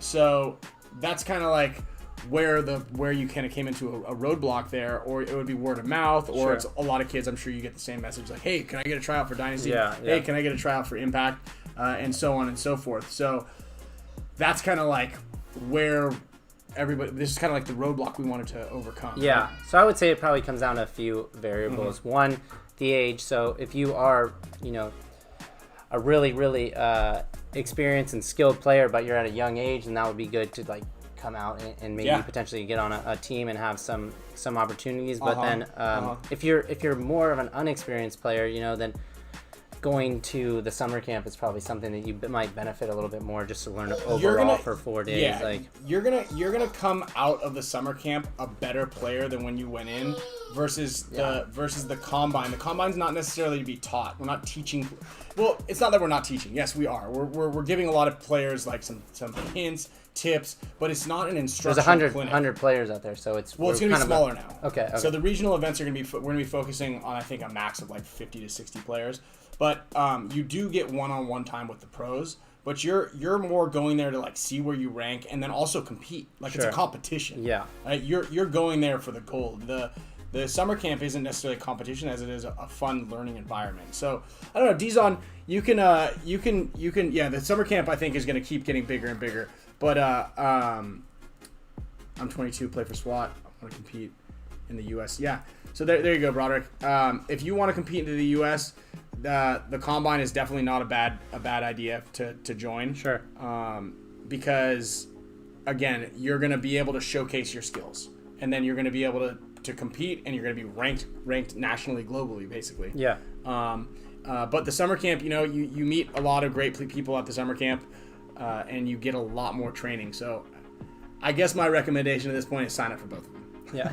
So that's kind of like where you kind of came into a roadblock there, or it would be word of mouth, or Sure. it's a lot of kids. I'm sure you get the same message like, hey, can I get a tryout for Dynasty? Yeah, Hey, yeah. can I get a tryout for Impact? And so on and so forth. So that's kind of like where everybody. This is kind of like the roadblock we wanted to overcome. Yeah. So I would say it probably comes down to a few variables. Mm-hmm. One, the age. So if you are, a really, really experienced and skilled player, but you're at a young age, then that would be good to like come out and maybe potentially get on a team and have some opportunities. But then if you're more of an unexperienced player, then going to the summer camp is probably something that you might benefit a little bit more, just to learn overall for 4 days. Yeah, like you're gonna come out of the summer camp a better player than when you went in, versus the combine. The combine's not necessarily to be taught. We're not teaching. Well, it's not that we're not teaching. Yes, we are. We're giving a lot of players like some hints, tips, but it's not an instructional there's 100 players out there, so it's gonna be smaller now. Okay. So the regional events are we're gonna be focusing on, I think, a max of like 50 to 60 players. But you do get one-on-one time with the pros, but you're more going there to like see where you rank and then also compete. Like it's a competition. Yeah. Right? You're going there for the gold. The summer camp isn't necessarily a competition as it is a fun learning environment. So I don't know, Dizon, you can the summer camp I think is going to keep getting bigger and bigger. But I'm 22, play for SWAT. I want to compete in the U.S. Yeah. So there you go, Broderick. If you want to compete into the U.S., the combine is definitely not a bad idea to join. Sure. Because again, you're going to be able to showcase your skills, and then you're going to be able to compete, and you're going to be ranked nationally, globally, basically. Yeah. But the summer camp, you meet a lot of great people at the summer camp, and you get a lot more training. So I guess my recommendation at this point is sign up for both of them. Yeah.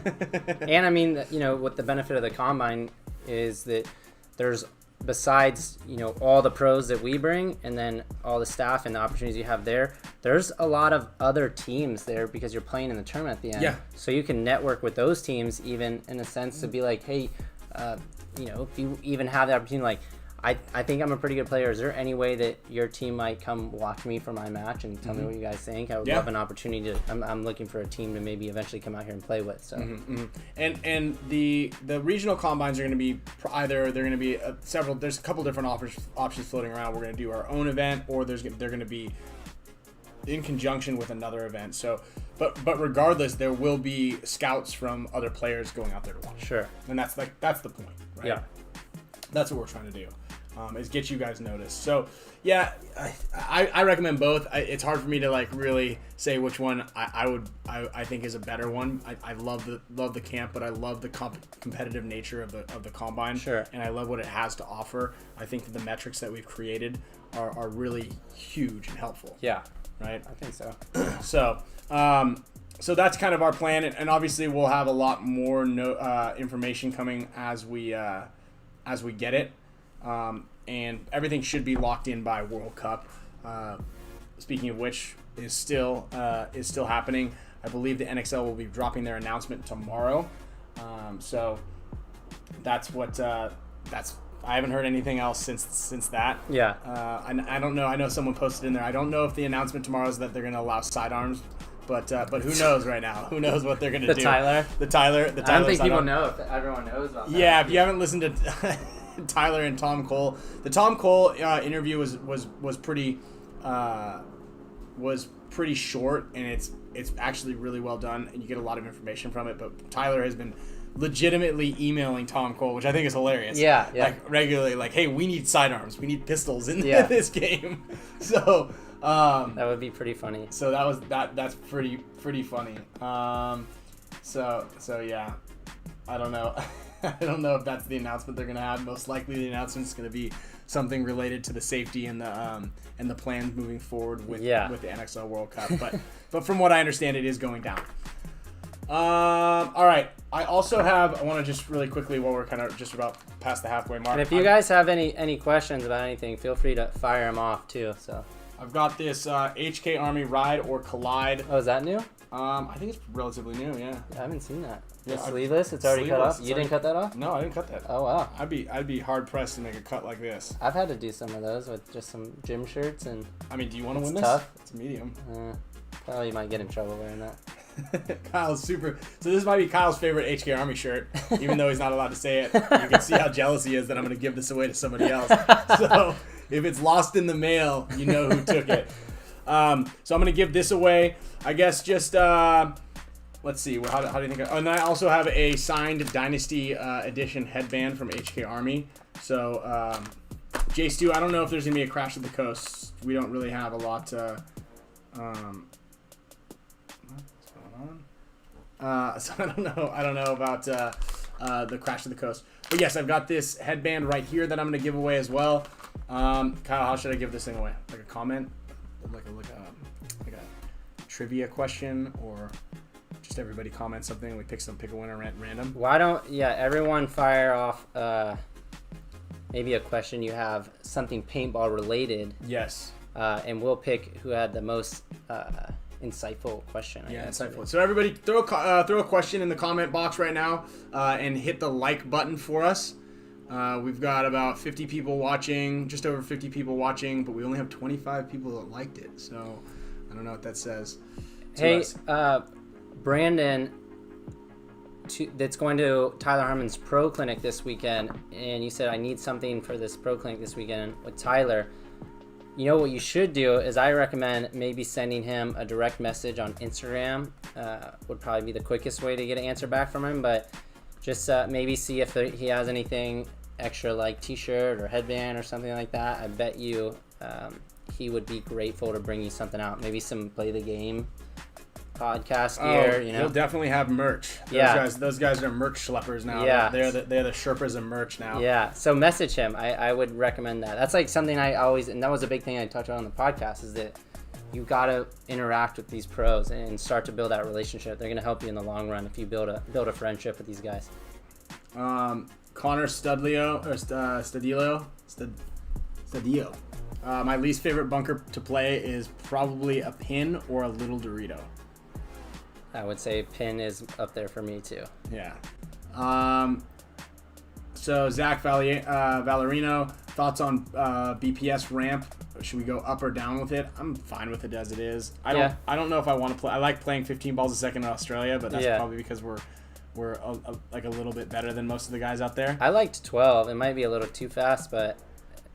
And I mean, what the benefit of the combine is that there's, besides, all the pros that we bring and then all the staff and the opportunities you have there's a lot of other teams there because you're playing in the tournament at the end. Yeah. So you can network with those teams, even in a sense, to be like, hey, if you even have the opportunity, like, I think I'm a pretty good player. Is there any way that your team might come watch me for my match and tell me what you guys think? I would love an opportunity to. I'm looking for a team to maybe eventually come out here and play with. So, And the regional combines are going to be either they're going to be several. There's a couple different options floating around. We're going to do our own event, or they're going to be in conjunction with another event. So, but regardless, there will be scouts from other players going out there to watch. Sure. And that's the point, right? Yeah. That's what we're trying to do. Is get you guys noticed. So yeah, I recommend both. It's hard for me to like really say which one I think is a better one. I love the camp, but I love the competitive nature of the combine. Sure. And I love what it has to offer. I think that the metrics that we've created are really huge and helpful. Yeah. Right. I think so. So that's kind of our plan, and obviously we'll have a lot more information coming as we get it. And everything should be locked in by World Cup. Speaking of which, is still happening. I believe the NXL will be dropping their announcement tomorrow. So that's what I haven't heard anything else since that. Yeah. I don't know. I know someone posted in there. I don't know if the announcement tomorrow is that they're going to allow sidearms. But who knows right now? Who knows what they're going to do? The Tyler. I don't think people know if everyone knows about that. Yeah, if you haven't listened to Tyler and Tom Cole, the Tom Cole interview was pretty short, and it's actually really well done, and you get a lot of information from it. But Tyler has been legitimately emailing Tom Cole, which I think is hilarious. Yeah. Like regularly, like, hey, we need sidearms, we need pistols in this game. So that would be pretty funny. So that's pretty funny. So yeah, I don't know. I don't know if that's the announcement they're gonna have. Most likely, the announcement is gonna be something related to the safety and the plans moving forward with the NXL World Cup. But from what I understand, it is going down. All right. I want to just really quickly, while we're kind of just about past the halfway mark. And if you guys have any questions about anything, feel free to fire them off too. So I've got this HK Army Ride or Collide. Oh, is that new? I think it's relatively new. Yeah. I haven't seen that. Yeah, it's sleeveless. It's already cut off. You didn't cut that off? No, I didn't cut that. Oh wow. I'd be hard pressed to make a cut like this. I've had to do some of those with just some gym shirts and. I mean, do you want to win this? Tough. It's a medium. Probably might get in trouble wearing that. Kyle's super. So this might be Kyle's favorite HK Army shirt, even though he's not allowed to say it. You can see how jealous he is that I'm going to give this away to somebody else. So if it's lost in the mail, you know who took it. So I'm going to give this away. I guess just, let's see. How do you think? And I also have a signed Dynasty Edition headband from HK Army. So, J Stu, I don't know if there's going to be a Crash of the Coast. We don't really have a lot to... so I don't know about the Crash of the Coast. But yes, I've got this headband right here that I'm going to give away as well. Kyle, how should I give this thing away? Like a comment? Like a trivia question, or just everybody comment something and we pick a winner at random? Why don't everyone fire off maybe a question you have, something paintball related. Yes. And we'll pick who had the most insightful question. I guess. Insightful. So everybody throw a question in the comment box right now and hit the like button for us. We've got about 50 people watching, just over 50 people watching, but we only have 25 people that liked it. So I don't know what that says. Hey, Brandon, that's going to Tyler Harmon's Pro Clinic this weekend, and you said I need something for this Pro Clinic this weekend with Tyler. You know what you should do is I recommend maybe sending him a direct message on Instagram. Would probably be the quickest way to get an answer back from him, but just maybe see if he has anything extra like t-shirt or headband or something like that. I bet you he would be grateful to bring you something out. Maybe some Play the Game podcast gear. You know, he'll definitely have merch. Those guys are merch schleppers now. Yeah, they're the Sherpas of merch now. Yeah, so message him. I would recommend that. That's like something I always, and that was a big thing I touched on the podcast, is that you gotta interact with these pros and start to build that relationship. They're gonna help you in the long run if you build a friendship with these guys. Connor Studillo. My least favorite bunker to play is probably a pin or a little Dorito. I would say pin is up there for me too. Yeah. So Zach Valerino, thoughts on BPS ramp? Should we go up or down with it? I'm fine with it as it is. I don't know if I want to play. I like playing 15 balls a second in Australia, but that's probably because we're like a little bit better than most of the guys out there. I liked 12. It might be a little too fast, but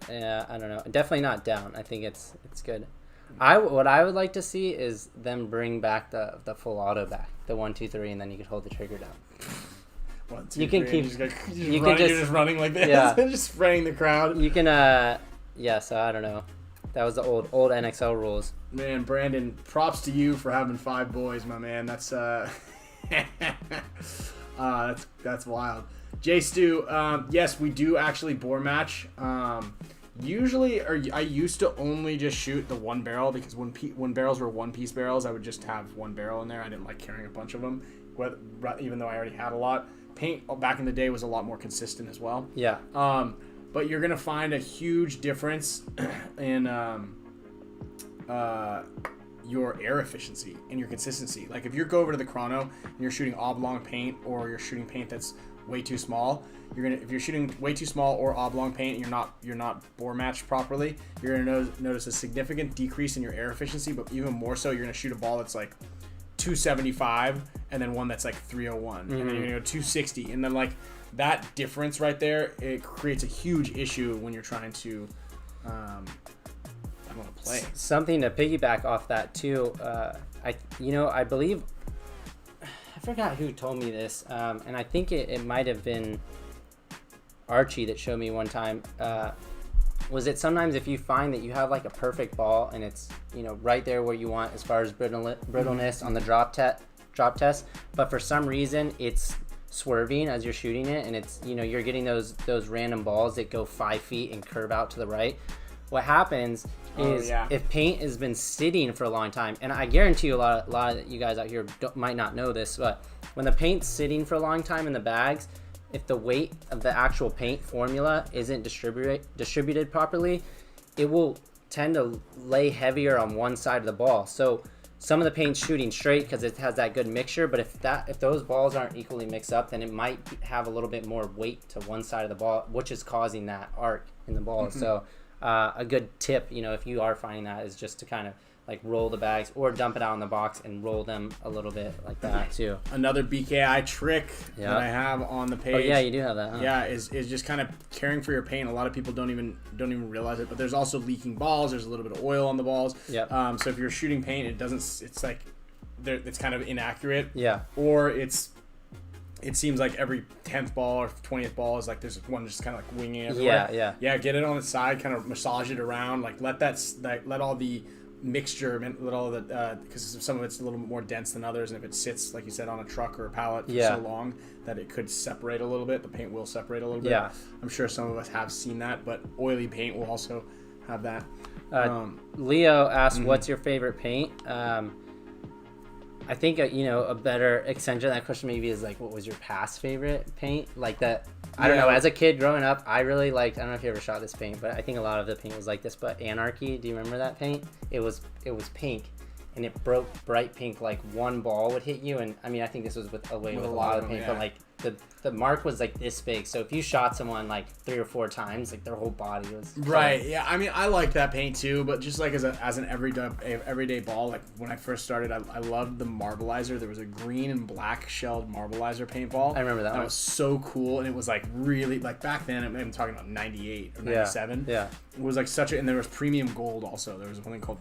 I don't know. Definitely not down. I think it's good. What I would like to see is them bring back the full auto back, the 1, 2, 3, and then you could hold the trigger down. 1, 2, you can 3, keep. You're just running like this, just spraying the crowd. You can. So I don't know. That was the old NXL rules. Man, Brandon, props to you for having 5 boys, my man. That's that's wild. J Stu, yes, we do actually bore match. Usually, I used to only just shoot the one barrel, because when barrels were one-piece barrels, I would just have one barrel in there. I didn't like carrying a bunch of them, even though I already had a lot. Paint back in the day was a lot more consistent as well. Yeah. But you're gonna find a huge difference in your air efficiency and your consistency. Like if you go over to the chrono and you're shooting oblong paint, or you're shooting paint that's way too small, if you're shooting way too small or oblong paint and you're not bore matched properly, you're gonna notice a significant decrease in your air efficiency. But even more so, you're gonna shoot a ball that's like 275 and then one that's like 301, and then you're gonna go 260, and then like that difference right there, it creates a huge issue when you're trying to play. Something to piggyback off that too. I believe, I forgot who told me this, and I think it might have been Archie that showed me one time. Was that sometimes if you find that you have like a perfect ball and it's right there where you want as far as brittleness on the drop test, but for some reason it's swerving as you're shooting it, and it's you're getting those random balls that go 5 feet and curve out to the right. What happens is if paint has been sitting for a long time, and I guarantee you a lot of you guys out here might not know this, but when the paint's sitting for a long time in the bags, if the weight of the actual paint formula isn't distributed properly, it will tend to lay heavier on one side of the ball. So some of the paint's shooting straight because it has that good mixture, but if those balls aren't equally mixed up, then it might have a little bit more weight to one side of the ball, which is causing that arc in the ball. So a good tip, if you are finding that, is just to kind of like roll the bags or dump it out in the box and roll them a little bit like that too. Another BKI trick that I have on the page. Oh yeah, you do have that. Huh? Yeah, is just kind of caring for your paint. A lot of people don't even realize it, but there's also leaking balls. There's a little bit of oil on the balls. Yep. So if you're shooting paint, it's like it's kind of inaccurate. Yeah. Or it seems like every 10th ball or 20th ball is like there's one just kind of like winging everywhere. Yeah. Get it on the side, kind of massage it around, like let all the mixture, let all the because some of it's a little bit more dense than others, and if it sits like you said on a truck or a pallet for so long that it could separate a little bit, the paint will separate a little bit. Yeah, I'm sure some of us have seen that, but oily paint will also have that. Leo asked, "What's your favorite paint?" I think a better extension of that question maybe is like, what was your past favorite paint? Like that, I don't know. As a kid growing up, I really liked. I don't know if you ever shot this paint, but I think a lot of the paint was like this. But Anarchy, do you remember that paint? It was pink, and it broke bright pink. Like one ball would hit you, and I mean, I think this was with a lot of paint, but like the mark was like this big. So if you shot someone like 3 or 4 times, like their whole body was right. Yeah, I mean, I like that paint too, but just like as an everyday ball, like when I first started, I loved the Marbleizer. There was a green and black shelled Marbleizer paintball. I remember that one. That was so cool, and it was like really like back then. I'm talking about 98 or 97. Yeah. It was like and there was premium gold also. There was one thing called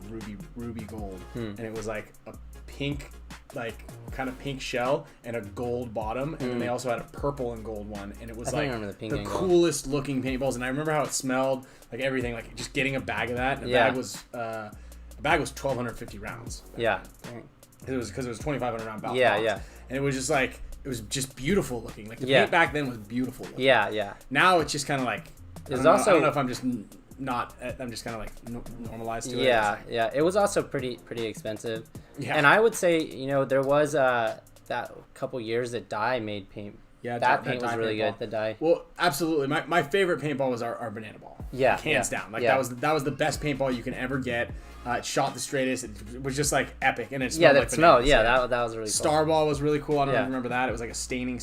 ruby gold, and it was like a pink, like kind of pink shell and a gold bottom, and then they also had a purple and gold one, and it was like the coolest looking paintballs. And I remember how it smelled, like everything, like just getting a bag of that. And the bag was 1,250 rounds. Yeah, it was because it was 2,500 round box. Yeah. And it was just like it was just beautiful looking. Like the paint back then was beautiful looking. Yeah. Now it's just kind of like I don't know if I'm just kind of like normalized to it. Yeah. It was also pretty expensive. Yeah. And I would say, there was that couple years that Dye made paint. Yeah, that paint was really good. The Dye. Well, absolutely. My favorite paintball was our banana ball. Yeah, hands down. Like that was the best paintball you can ever get. It shot the straightest. It was just like epic, and it smelled like bananas. Yeah, that was really cool. Star Ball was really cool. I don't remember that. It was like a staining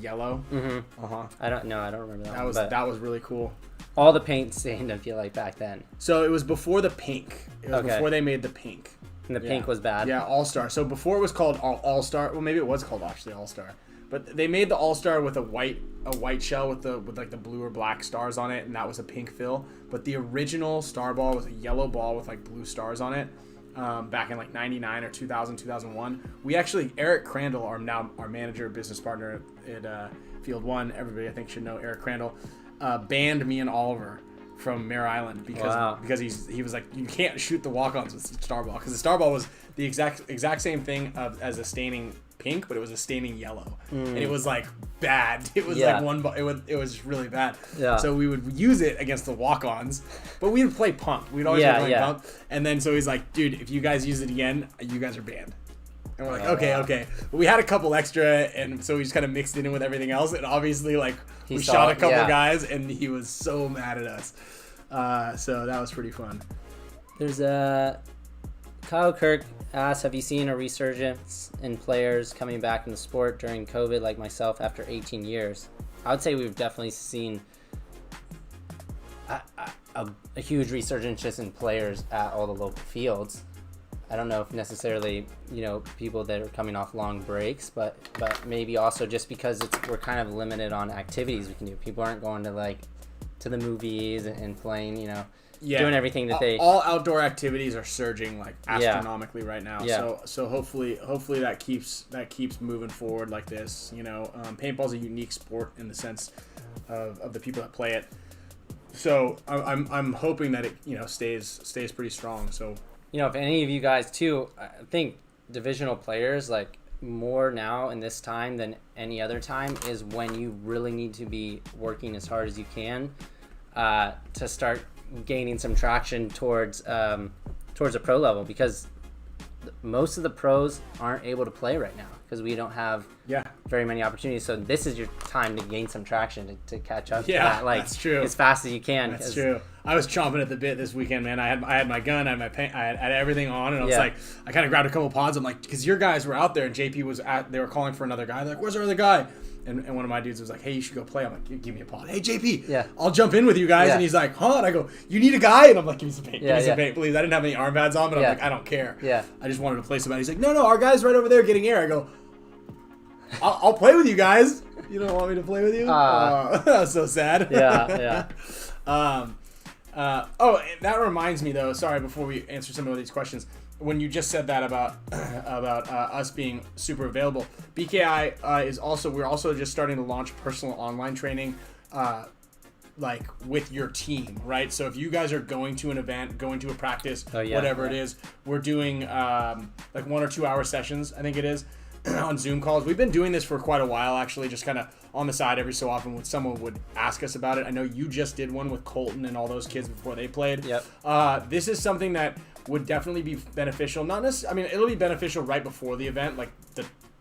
yellow. I don't remember that. That was really cool. All the paint stained, I feel like, back then. So it was before the pink. It was before they made the pink. And the pink was bad. Yeah, All-Star. So before it was called All-Star. Well, maybe it was called actually All-Star. But they made the All-Star with a white shell with like the blue or black stars on it, and that was a pink fill. But the original Star Ball was a yellow ball with like blue stars on it. Back in like 99 or 2000, 2001. We actually, Eric Crandall, our manager, business partner at Field One, everybody I think should know Eric Crandall, banned me and Oliver from Mare Island because he was like, you can't shoot the walk-ons with Star Ball, because the Star Ball was the exact same thing as a staining pink, but it was a staining yellow, and it was like bad. It was like one ball. It was really bad. Yeah. So we would use it against the walk-ons, but we would play pump. We'd always play pump, and then so he's like, dude, if you guys use it again, you guys are banned. And we're like, okay. But we had a couple extra, and so we just kind of mixed it in with everything else. And obviously, like, we shot a couple guys, and he was so mad at us. So that was pretty fun. There's Kyle Kirk asks, have you seen a resurgence in players coming back in the sport during COVID, like myself, after 18 years? I would say we've definitely seen a huge resurgence just in players at all the local fields. I don't know if necessarily, people that are coming off long breaks, but maybe also just because we're kind of limited on activities we can do. People aren't going to the movies and playing, doing everything that they... All outdoor activities are surging like astronomically right now. Yeah. So hopefully that keeps moving forward like this. Paintball's a unique sport in the sense of the people that play it. So I'm hoping that it stays pretty strong. So. If any of you guys too, I think divisional players, like, more now in this time than any other time is when you really need to be working as hard as you can to start gaining some traction towards a pro level, because most of the pros aren't able to play right now because we don't have very many opportunities. So this is your time to gain some traction to catch up. Yeah, that's true. As fast as you can. That's true. I was chomping at the bit this weekend, man. I had my gun, I had my paint, I had everything on, and I was like, I kind of grabbed a couple pods. I'm like, because your guys were out there, and JP was they were calling for another guy. They're like, where's our other guy? and one of my dudes was like, hey, you should go play. I'm like, give me a pod. Hey, JP, Yeah. I'll jump in with you guys. Yeah. And he's like, huh? And I go, you need a guy? And I'm like, give me some paint. Yeah, Give me some paint, please. I didn't have any arm pads on, but I'm Yeah. like, I don't care. Yeah. I just wanted to play somebody. He's like, no, our guy's right over there getting air. I go, I'll play with you guys. You don't want me to play with you? That's so sad. Yeah. That reminds me though. Sorry, before we answer some of these questions, when you just said that about us being super available, BKI is also we're also just starting to launch personal online training, like with your team, right? So if you guys are going to an event, going to a practice, whatever it is, we're doing like 1 or 2 hour sessions, I think it is, on Zoom calls. We've been doing this for quite a while, actually, just kind of on the side every so often when someone would ask us about it. I know you just did one with Colton and all those kids before they played. Yep. This is something that would definitely be beneficial. Not necessarily, I mean, it'll be beneficial right before the event, like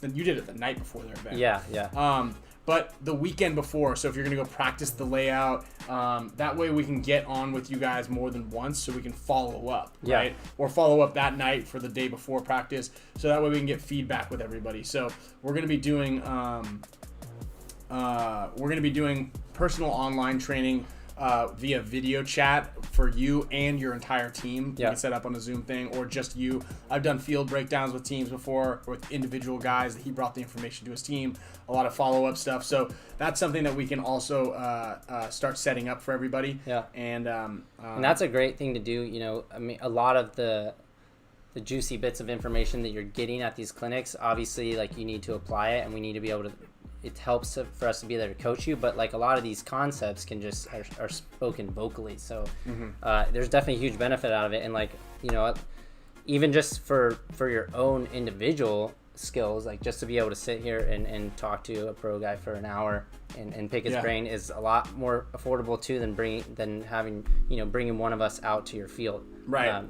you did it the night before their event. Yeah. But the weekend before, so if you're going to go practice the layout, that way we can get on with you guys more than once so we can follow up, right? Or follow up that night for the day before practice, so that way we can get feedback with everybody. So we're going to be doing personal online training via video chat for you and your entire team. You can set up on a Zoom thing, or just you. I've done field breakdowns with teams before, with individual guys that he brought the information to his team, a lot of follow-up stuff. So that's something that we can also start setting up for everybody. And that's a great thing to do. You know, I mean, a lot of the juicy bits of information that you're getting at these clinics, obviously, like, you need to apply it, and we need to be able to, it helps for us to be there to coach you, but like a lot of these concepts can just are spoken vocally. So there's definitely a huge benefit out of it. And like, you know, even just for your own individual skills, like just to be able to sit here and talk to a pro guy for an hour and pick his brain is a lot more affordable too than bringing one of us out to your field. Right.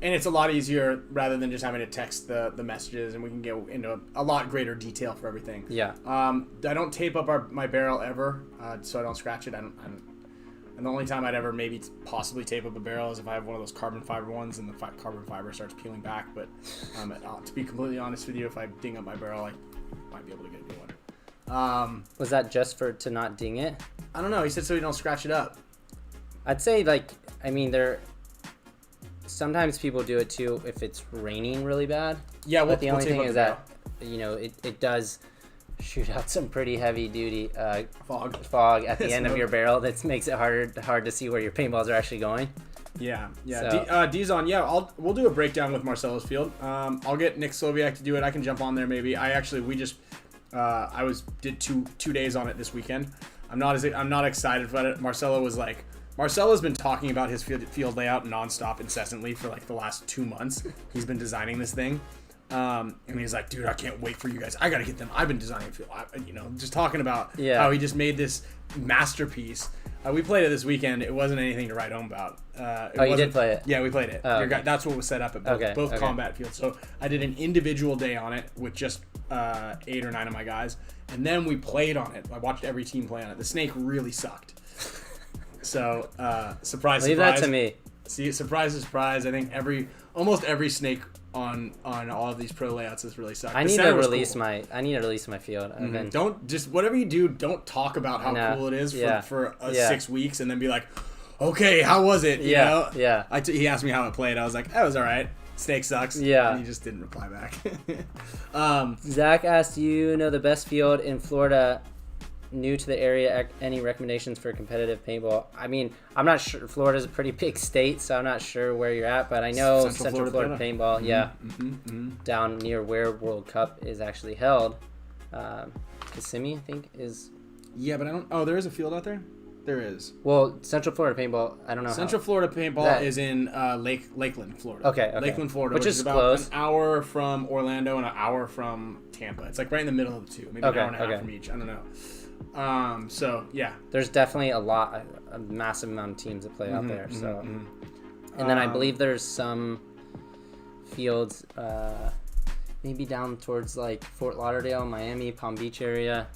And it's a lot easier rather than just having to text the messages, and we can get into a lot greater detail for everything. I don't tape up my barrel ever, so I don't scratch it. And the only time I'd ever maybe possibly tape up a barrel is if I have one of those carbon fiber ones and the carbon fiber starts peeling back. But to be completely honest with you, if I ding up my barrel, I might be able to get a new one. Was that just to not ding it? I don't know. He said so you don't scratch it up. I'd say, sometimes people do it too if it's raining really bad. Yeah, but the only thing is that, you know, it does shoot out some pretty heavy duty fog at the end of your barrel that makes it hard to see where your paintballs are actually going. So. D's-on, we'll do a breakdown with Marcelo's field. I'll get Nick Sloviak to do it. I can jump on there maybe. I did two days on it this weekend. I'm not excited about it. Marcelo's been talking about his field layout nonstop, incessantly for like the last 2 months. He's been designing this thing. And he's like, dude, I can't wait for you guys. I got to get them. I've been designing a field. Just talking about how he just made this masterpiece. We played it this weekend. It wasn't anything to write home about. You did play it? Yeah, we played it. Okay. That's what was set up at both combat fields. So I did an individual day on it with just 8 or 9 of my guys. And then we played on it. I watched every team play on it. The snake really sucked. So, surprise. Leave that to me. See, surprise. I think almost every snake on all of these pro layouts has really sucked. I need to release my field. Mm-hmm. Don't just whatever you do. Don't talk about how cool it is for 6 weeks and then be like, okay, how was it? You know? He asked me how it played. I was like, that was all right. Snake sucks. Yeah. And he just didn't reply back. Zach asked, you know the best field in Florida. New to the area, any recommendations for competitive paintball? I mean, I'm not sure. Florida's a pretty big state, so I'm not sure where you're at, but I know Central Florida Paintball, down near where World Cup is actually held. Kissimmee, I think, is... Yeah, but I don't... Oh, there is a field out there? There is. Well, Central Florida Paintball, I don't know. Central Florida Paintball is in Lakeland, Florida. Okay. Lakeland, Florida, which is about close. An hour from Orlando and an hour from Tampa. It's like right in the middle of the two. Maybe an hour and a half from each. I don't know. So yeah, there's definitely a massive amount of teams that play out there. So, and then I believe there's some fields, maybe down towards like Fort Lauderdale, Miami, Palm Beach area.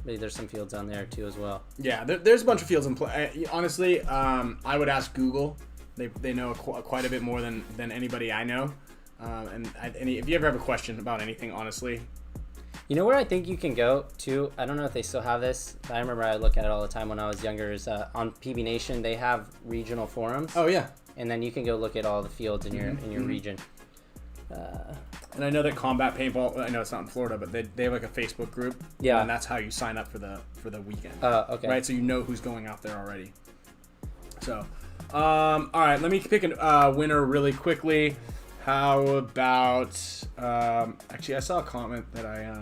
Maybe there's some fields down there too as well. Yeah, there's a bunch of fields in play. Honestly, I would ask Google. They know quite a bit more than anybody I know. And if you ever have a question about anything, honestly. You know where I think you can go to? I don't know if they still have this. I remember I look at it all the time when I was younger. Is on PB Nation they have regional forums. Oh yeah. And then you can go look at all the fields in your region. And I know that Combat Paintball, I know it's not in Florida, but they have like a Facebook group. Yeah. And that's how you sign up for the weekend. Okay. Right, so you know who's going out there already. So, all right, let me pick a winner really quickly. How about, actually, I saw a comment that I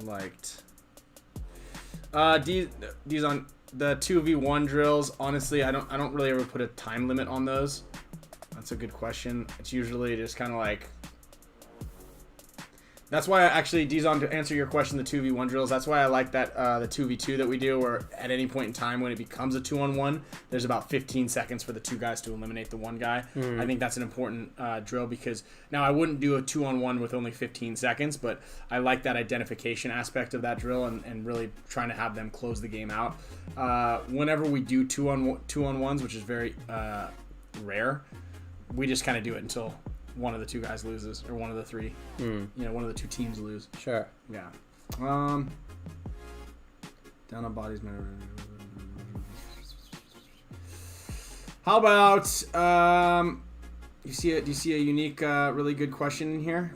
liked. These on the 2v1 drills, honestly, I don't really ever put a time limit on those. That's a good question. It's usually just kind of like, that's why Dizon, to answer your question, the 2v1 drills, that's why I like that the 2v2 that we do, where at any point in time when it becomes a 2-on-1, there's about 15 seconds for the two guys to eliminate the one guy. I think that's an important drill, because now I wouldn't do a 2-on-1 with only 15 seconds, but I like that identification aspect of that drill and really trying to have them close the game out. Whenever we do 2-on-1s, which is very rare, we just kind of do it until one of the two guys loses, or one of the three, one of the two teams lose. Sure. Yeah. Down on bodies. How about do you see a unique, really good question in here?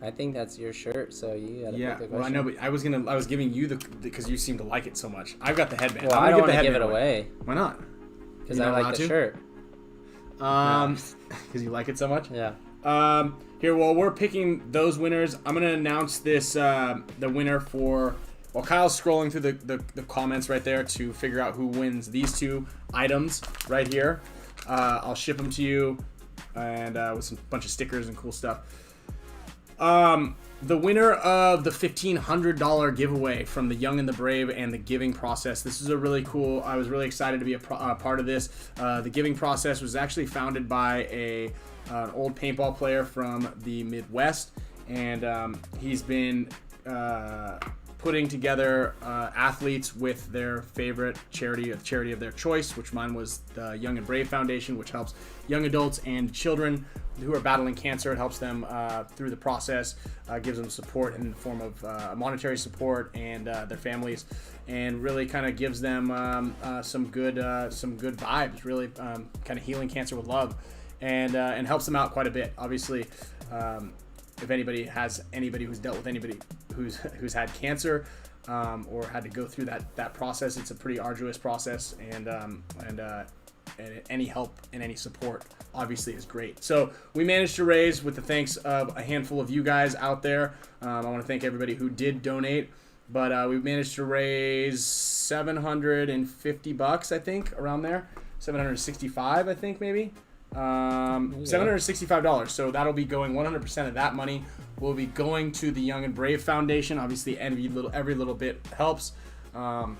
I think that's your shirt, so you gotta pick the question. Well, I know, but I was giving you because you seem to like it so much. I've got the headband. Well, I don't want to give it away. Why not? Because I like the shirt. Because you like it so much? Yeah. Here, while we're picking those winners, I'm gonna announce this the winner for. While Kyle's scrolling through the comments right there to figure out who wins these two items right here, I'll ship them to you, and with some bunch of stickers and cool stuff. The winner of the $1,500 giveaway from the Young and the Brave and the Giving Process. This is a really cool, I was really excited to be a part of this. The Giving Process was actually founded by an old paintball player from the Midwest, and he's been putting together athletes with their favorite charity of their choice, which mine was the Young and Brave Foundation, which helps young adults and children who are battling cancer. It helps them through the process, gives them support in the form of monetary support and their families, and really kind of gives them some good vibes, really kind of healing cancer with love, and helps them out quite a bit. Obviously, if anybody who's dealt with anybody who's had cancer or had to go through that process, it's a pretty arduous process, and any help and any support obviously is great. So we managed to raise, with the thanks of a handful of you guys out there. I want to thank everybody who did donate, but we managed to raise $750, I think, around there. 765, I think, maybe. $765. So that'll be going 100% of that money will be going to the Young and Brave Foundation. Obviously, every little bit helps. And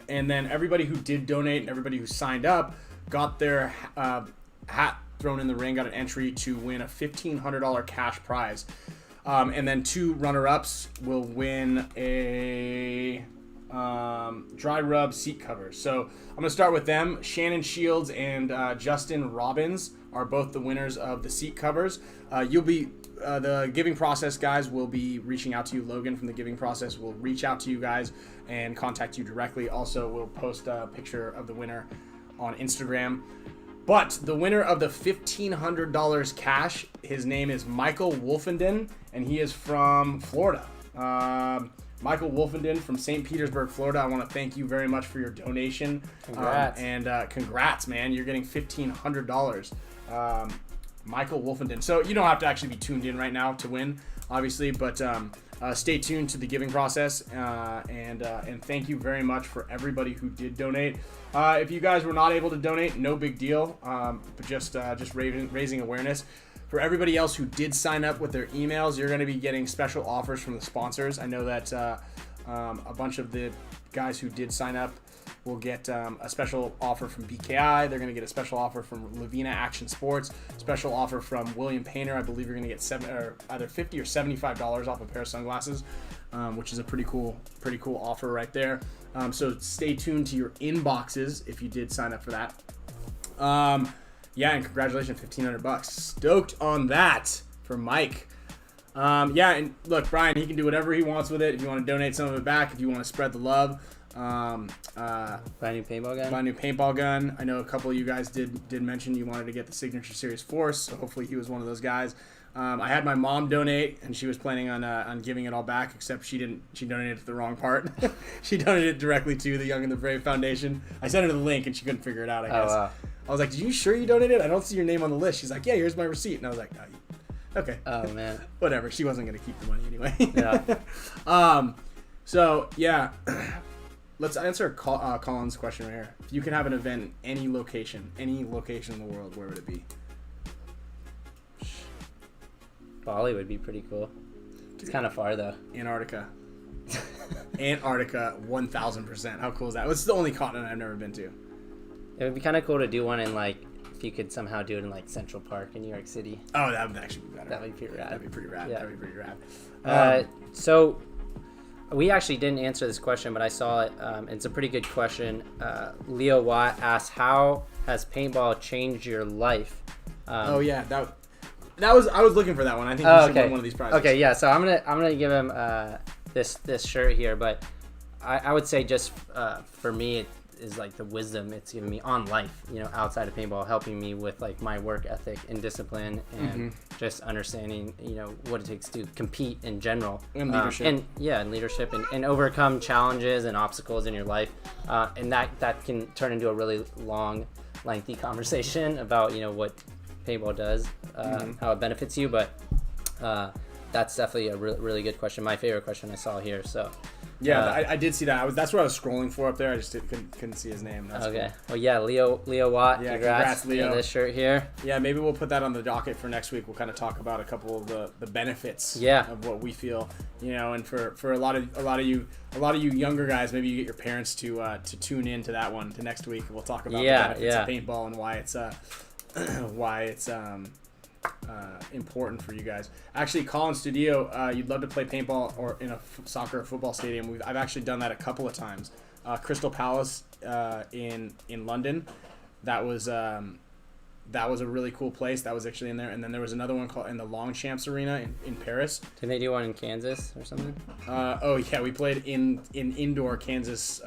then everybody who did donate and everybody who signed up got their hat thrown in the ring, got an entry to win a $1,500 cash prize. And then two runner-ups will win a dry rub seat cover. So I'm going to start with them. Shannon Shields and Justin Robbins are both the winners of the seat covers. You'll be the Giving Process guys will be reaching out to you. Logan from the Giving Process will reach out to you guys and contact you directly. Also, we'll post a picture of the winner on Instagram. But the winner of the $1,500 cash, his name is Michael Wolfenden, and he is from Florida. Michael Wolfenden from St. Petersburg, Florida. I want to thank you very much for your donation. Congrats. Congrats, man. You're getting $1,500. Michael Wolfenden. So you don't have to actually be tuned in right now to win, obviously, but stay tuned to the Giving Process, and thank you very much for everybody who did donate. If you guys were not able to donate, no big deal, but just raising awareness. For everybody else who did sign up with their emails, you're going to be getting special offers from the sponsors. I know that a bunch of the guys who did sign up will get a special offer from BKI. They're going to get a special offer from Lavina Action Sports, special offer from William Painter. I believe you're going to get either $50 or $75 off a pair of sunglasses, which is a pretty cool offer right there. So stay tuned to your inboxes if you did sign up for that. Yeah, and congratulations, $1,500. Stoked on that for Mike. Yeah, and look, Brian, he can do whatever he wants with it. If you want to donate some of it back, if you want to spread the love. Buy a new paintball gun. Buy a new paintball gun. I know a couple of you guys did mention you wanted to get the Signature Series Force, so hopefully he was one of those guys. I had my mom donate, and she was planning on giving it all back, except she didn't. She donated to the wrong part. She donated it directly to the Young and the Brave Foundation. I sent her the link, and she couldn't figure it out, I guess. Wow. I was like, "Are you sure you donated? I don't see your name on the list." She's like, "Yeah, here's my receipt." And I was like, "Okay." Oh, man. Whatever. She wasn't going to keep the money anyway. Yeah. So, yeah. Let's answer Colin's question right here. If you could have an event in any location in the world, where would it be? Bali would be pretty cool. It's kind of far, though. Antarctica. Antarctica, 1,000%. How cool is that? It's the only continent I've never been to. It would be kind of cool to do one in, like, if you could somehow do it in, like, Central Park in New York City. Oh, that would actually be better. That would be pretty rad. That'd be pretty rad. Yeah. That'd be pretty rad. So we actually didn't answer this question, but I saw it. It's a pretty good question. Leo Watt asks, how has paintball changed your life? Oh, yeah. That was I was looking for that one. I think you should win one of these prizes. Okay, yeah. So I'm gonna give him this shirt here, but I would say just for me it is like the wisdom it's given me on life, outside of paintball, helping me with like my work ethic and discipline and just understanding what it takes to compete in general and leadership and leadership and overcome challenges and obstacles in your life, and that can turn into a really long, lengthy conversation about what paintball does, how it benefits you, but that's definitely a really good question. My favorite question I saw here. So yeah, I did see that. That's what I was scrolling for up there. I just couldn't see his name. That's okay. Cool. Well, yeah, Leo Watt. Yeah, congrats Leo. This shirt here. Yeah, maybe we'll put that on the docket for next week. We'll kind of talk about a couple of the benefits. of what we feel, and for a lot of you younger guys, maybe you get your parents to tune in to that one to next week. We'll talk about the benefits of paintball and why it's important for you guys. Actually, Colin Studio, you'd love to play paintball or in a soccer or football stadium. I've actually done that a couple of times. Crystal Palace in London, that was a really cool place. That was actually in there. And then there was another one called in the Longchamps Arena in Paris. Did they do one in Kansas or something? Oh yeah, we played in indoor Kansas.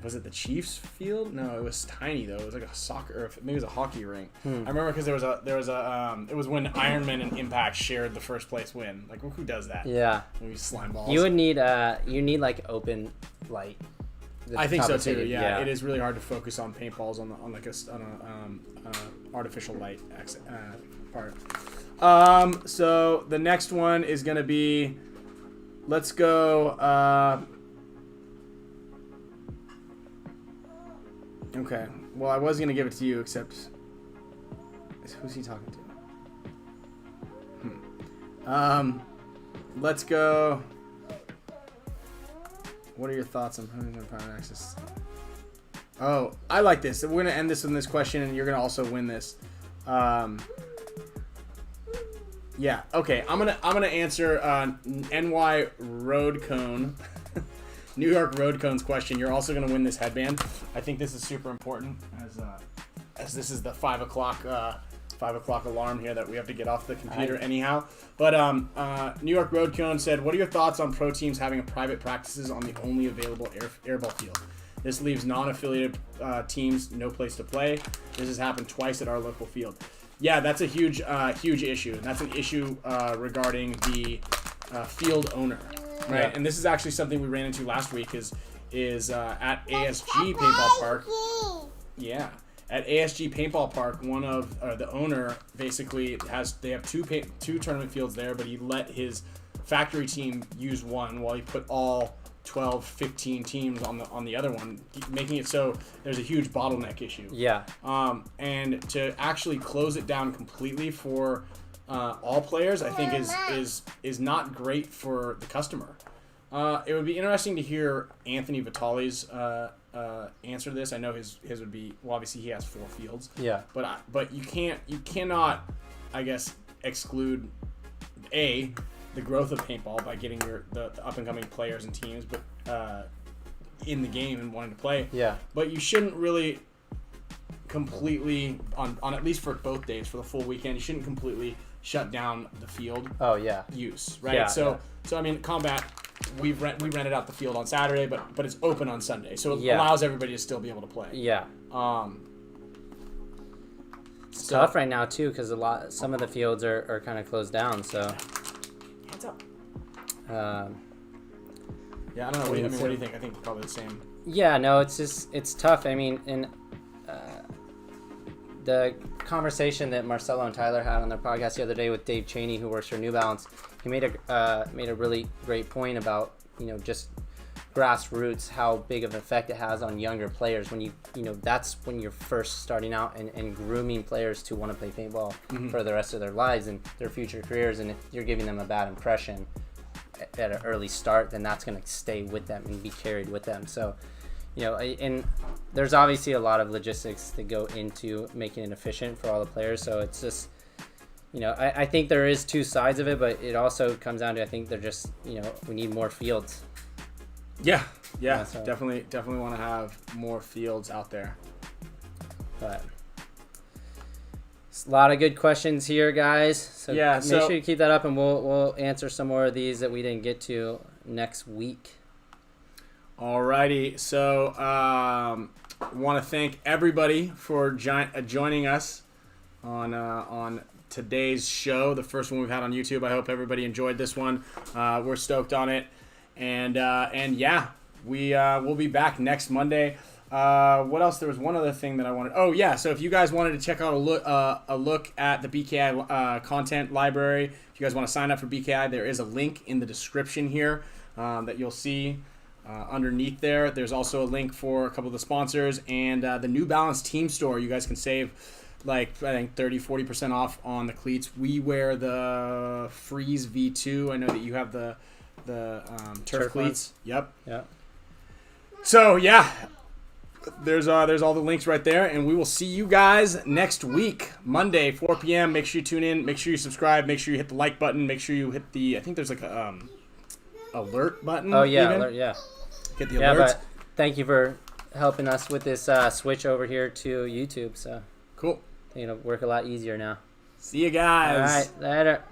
Was it the Chiefs field? No, it was tiny though. It was like a soccer, or maybe it was a hockey rink. I remember because there was it was when Iron Man and Impact shared the first place win. Like who does that? Yeah. When we slime balls. You would need like open light. I think so too. Yeah, it is really hard to focus on paintballs on artificial light part. So the next one is gonna be, let's go. Okay. Well, I was gonna give it to you, except who's he talking to? Let's go. What are your thoughts on private access? Oh, I like this. We're gonna end this on this question, and you're gonna also win this. Yeah. Okay. I'm gonna answer NY Road Cone. New York Road Cone's question. You're also going to win this headband. I think this is super important as this is the 5 o'clock alarm here that we have to get off the computer anyhow. But New York Road Cone said, what are your thoughts on pro teams having a private practices on the only available airball field? This leaves non-affiliated teams no place to play. This has happened twice at our local field. Yeah, that's a huge issue. And that's an issue regarding the field owner. Right, Yeah. And this is actually something we ran into last week. Is at ASG Paintball Park? Yeah, at ASG Paintball Park, one of the owner basically they have two tournament fields there, but he let his factory team use one while he put all 12, 15 teams on the other one, making it so there's a huge bottleneck issue. Yeah. And to actually close it down completely for all players, I think is not great for the customer. It would be interesting to hear Anthony Vitale's answer to this. I know his would be, well, obviously he has 4 fields. Yeah. But you cannot, I guess, exclude the growth of paintball by getting the up and coming players and teams, but in the game and wanting to play. Yeah. But you shouldn't really completely on at least for both days for the full weekend. You shouldn't completely shut down the field. Oh yeah. Use right. Yeah, so I mean, combat. We rented out the field on Saturday, but it's open on Sunday, so it allows everybody to still be able to play. Yeah. It's tough right now too because some of the fields are kind of closed down. So. Hands up. Yeah, I don't know. What do you think? I think probably the same. Yeah, no, it's tough. I mean, and the conversation that Marcelo and Tyler had on their podcast the other day with Dave Cheney, who works for New Balance, he made a really great point about just grassroots, how big of an effect it has on younger players when that's when you're first starting out and grooming players to want to play paintball for the rest of their lives and their future careers. And if you're giving them a bad impression at an early start, then that's going to stay with them and be carried with them. So and there's obviously a lot of logistics that go into making it efficient for all the players. So it's just, I think there is two sides of it, but it also comes down to, I think they're just, we need more fields. Yeah, so definitely want to have more fields out there. But a lot of good questions here, guys. So make sure you keep that up, and we'll answer some more of these that we didn't get to next week. Alrighty, so want to thank everybody for joining us on today's show, the first one we've had on YouTube. I hope everybody enjoyed this one. We're stoked on it, and yeah, we'll be back next Monday. What else? There was one other thing that I wanted. Oh yeah, so if you guys wanted to check out a look at the BKI content library, if you guys want to sign up for BKI, there is a link in the description here that you'll see. Underneath there, there's also a link for a couple of the sponsors and the New Balance team store. You guys can save I think 30-40% off on the cleats. We wear the Freeze V2. I know that you have the turf cleats. Yep. So yeah, there's all the links right there, and we will see you guys next week, Monday, 4 p.m. Make sure you tune in. Make sure you subscribe. Make sure you hit the like button. Make sure you hit the, I think there's like a alert button. Oh yeah, alert, yeah. Get the alerts. But thank you for helping us with this switch over here to YouTube. So cool. Work a lot easier now. See you guys. All right, later.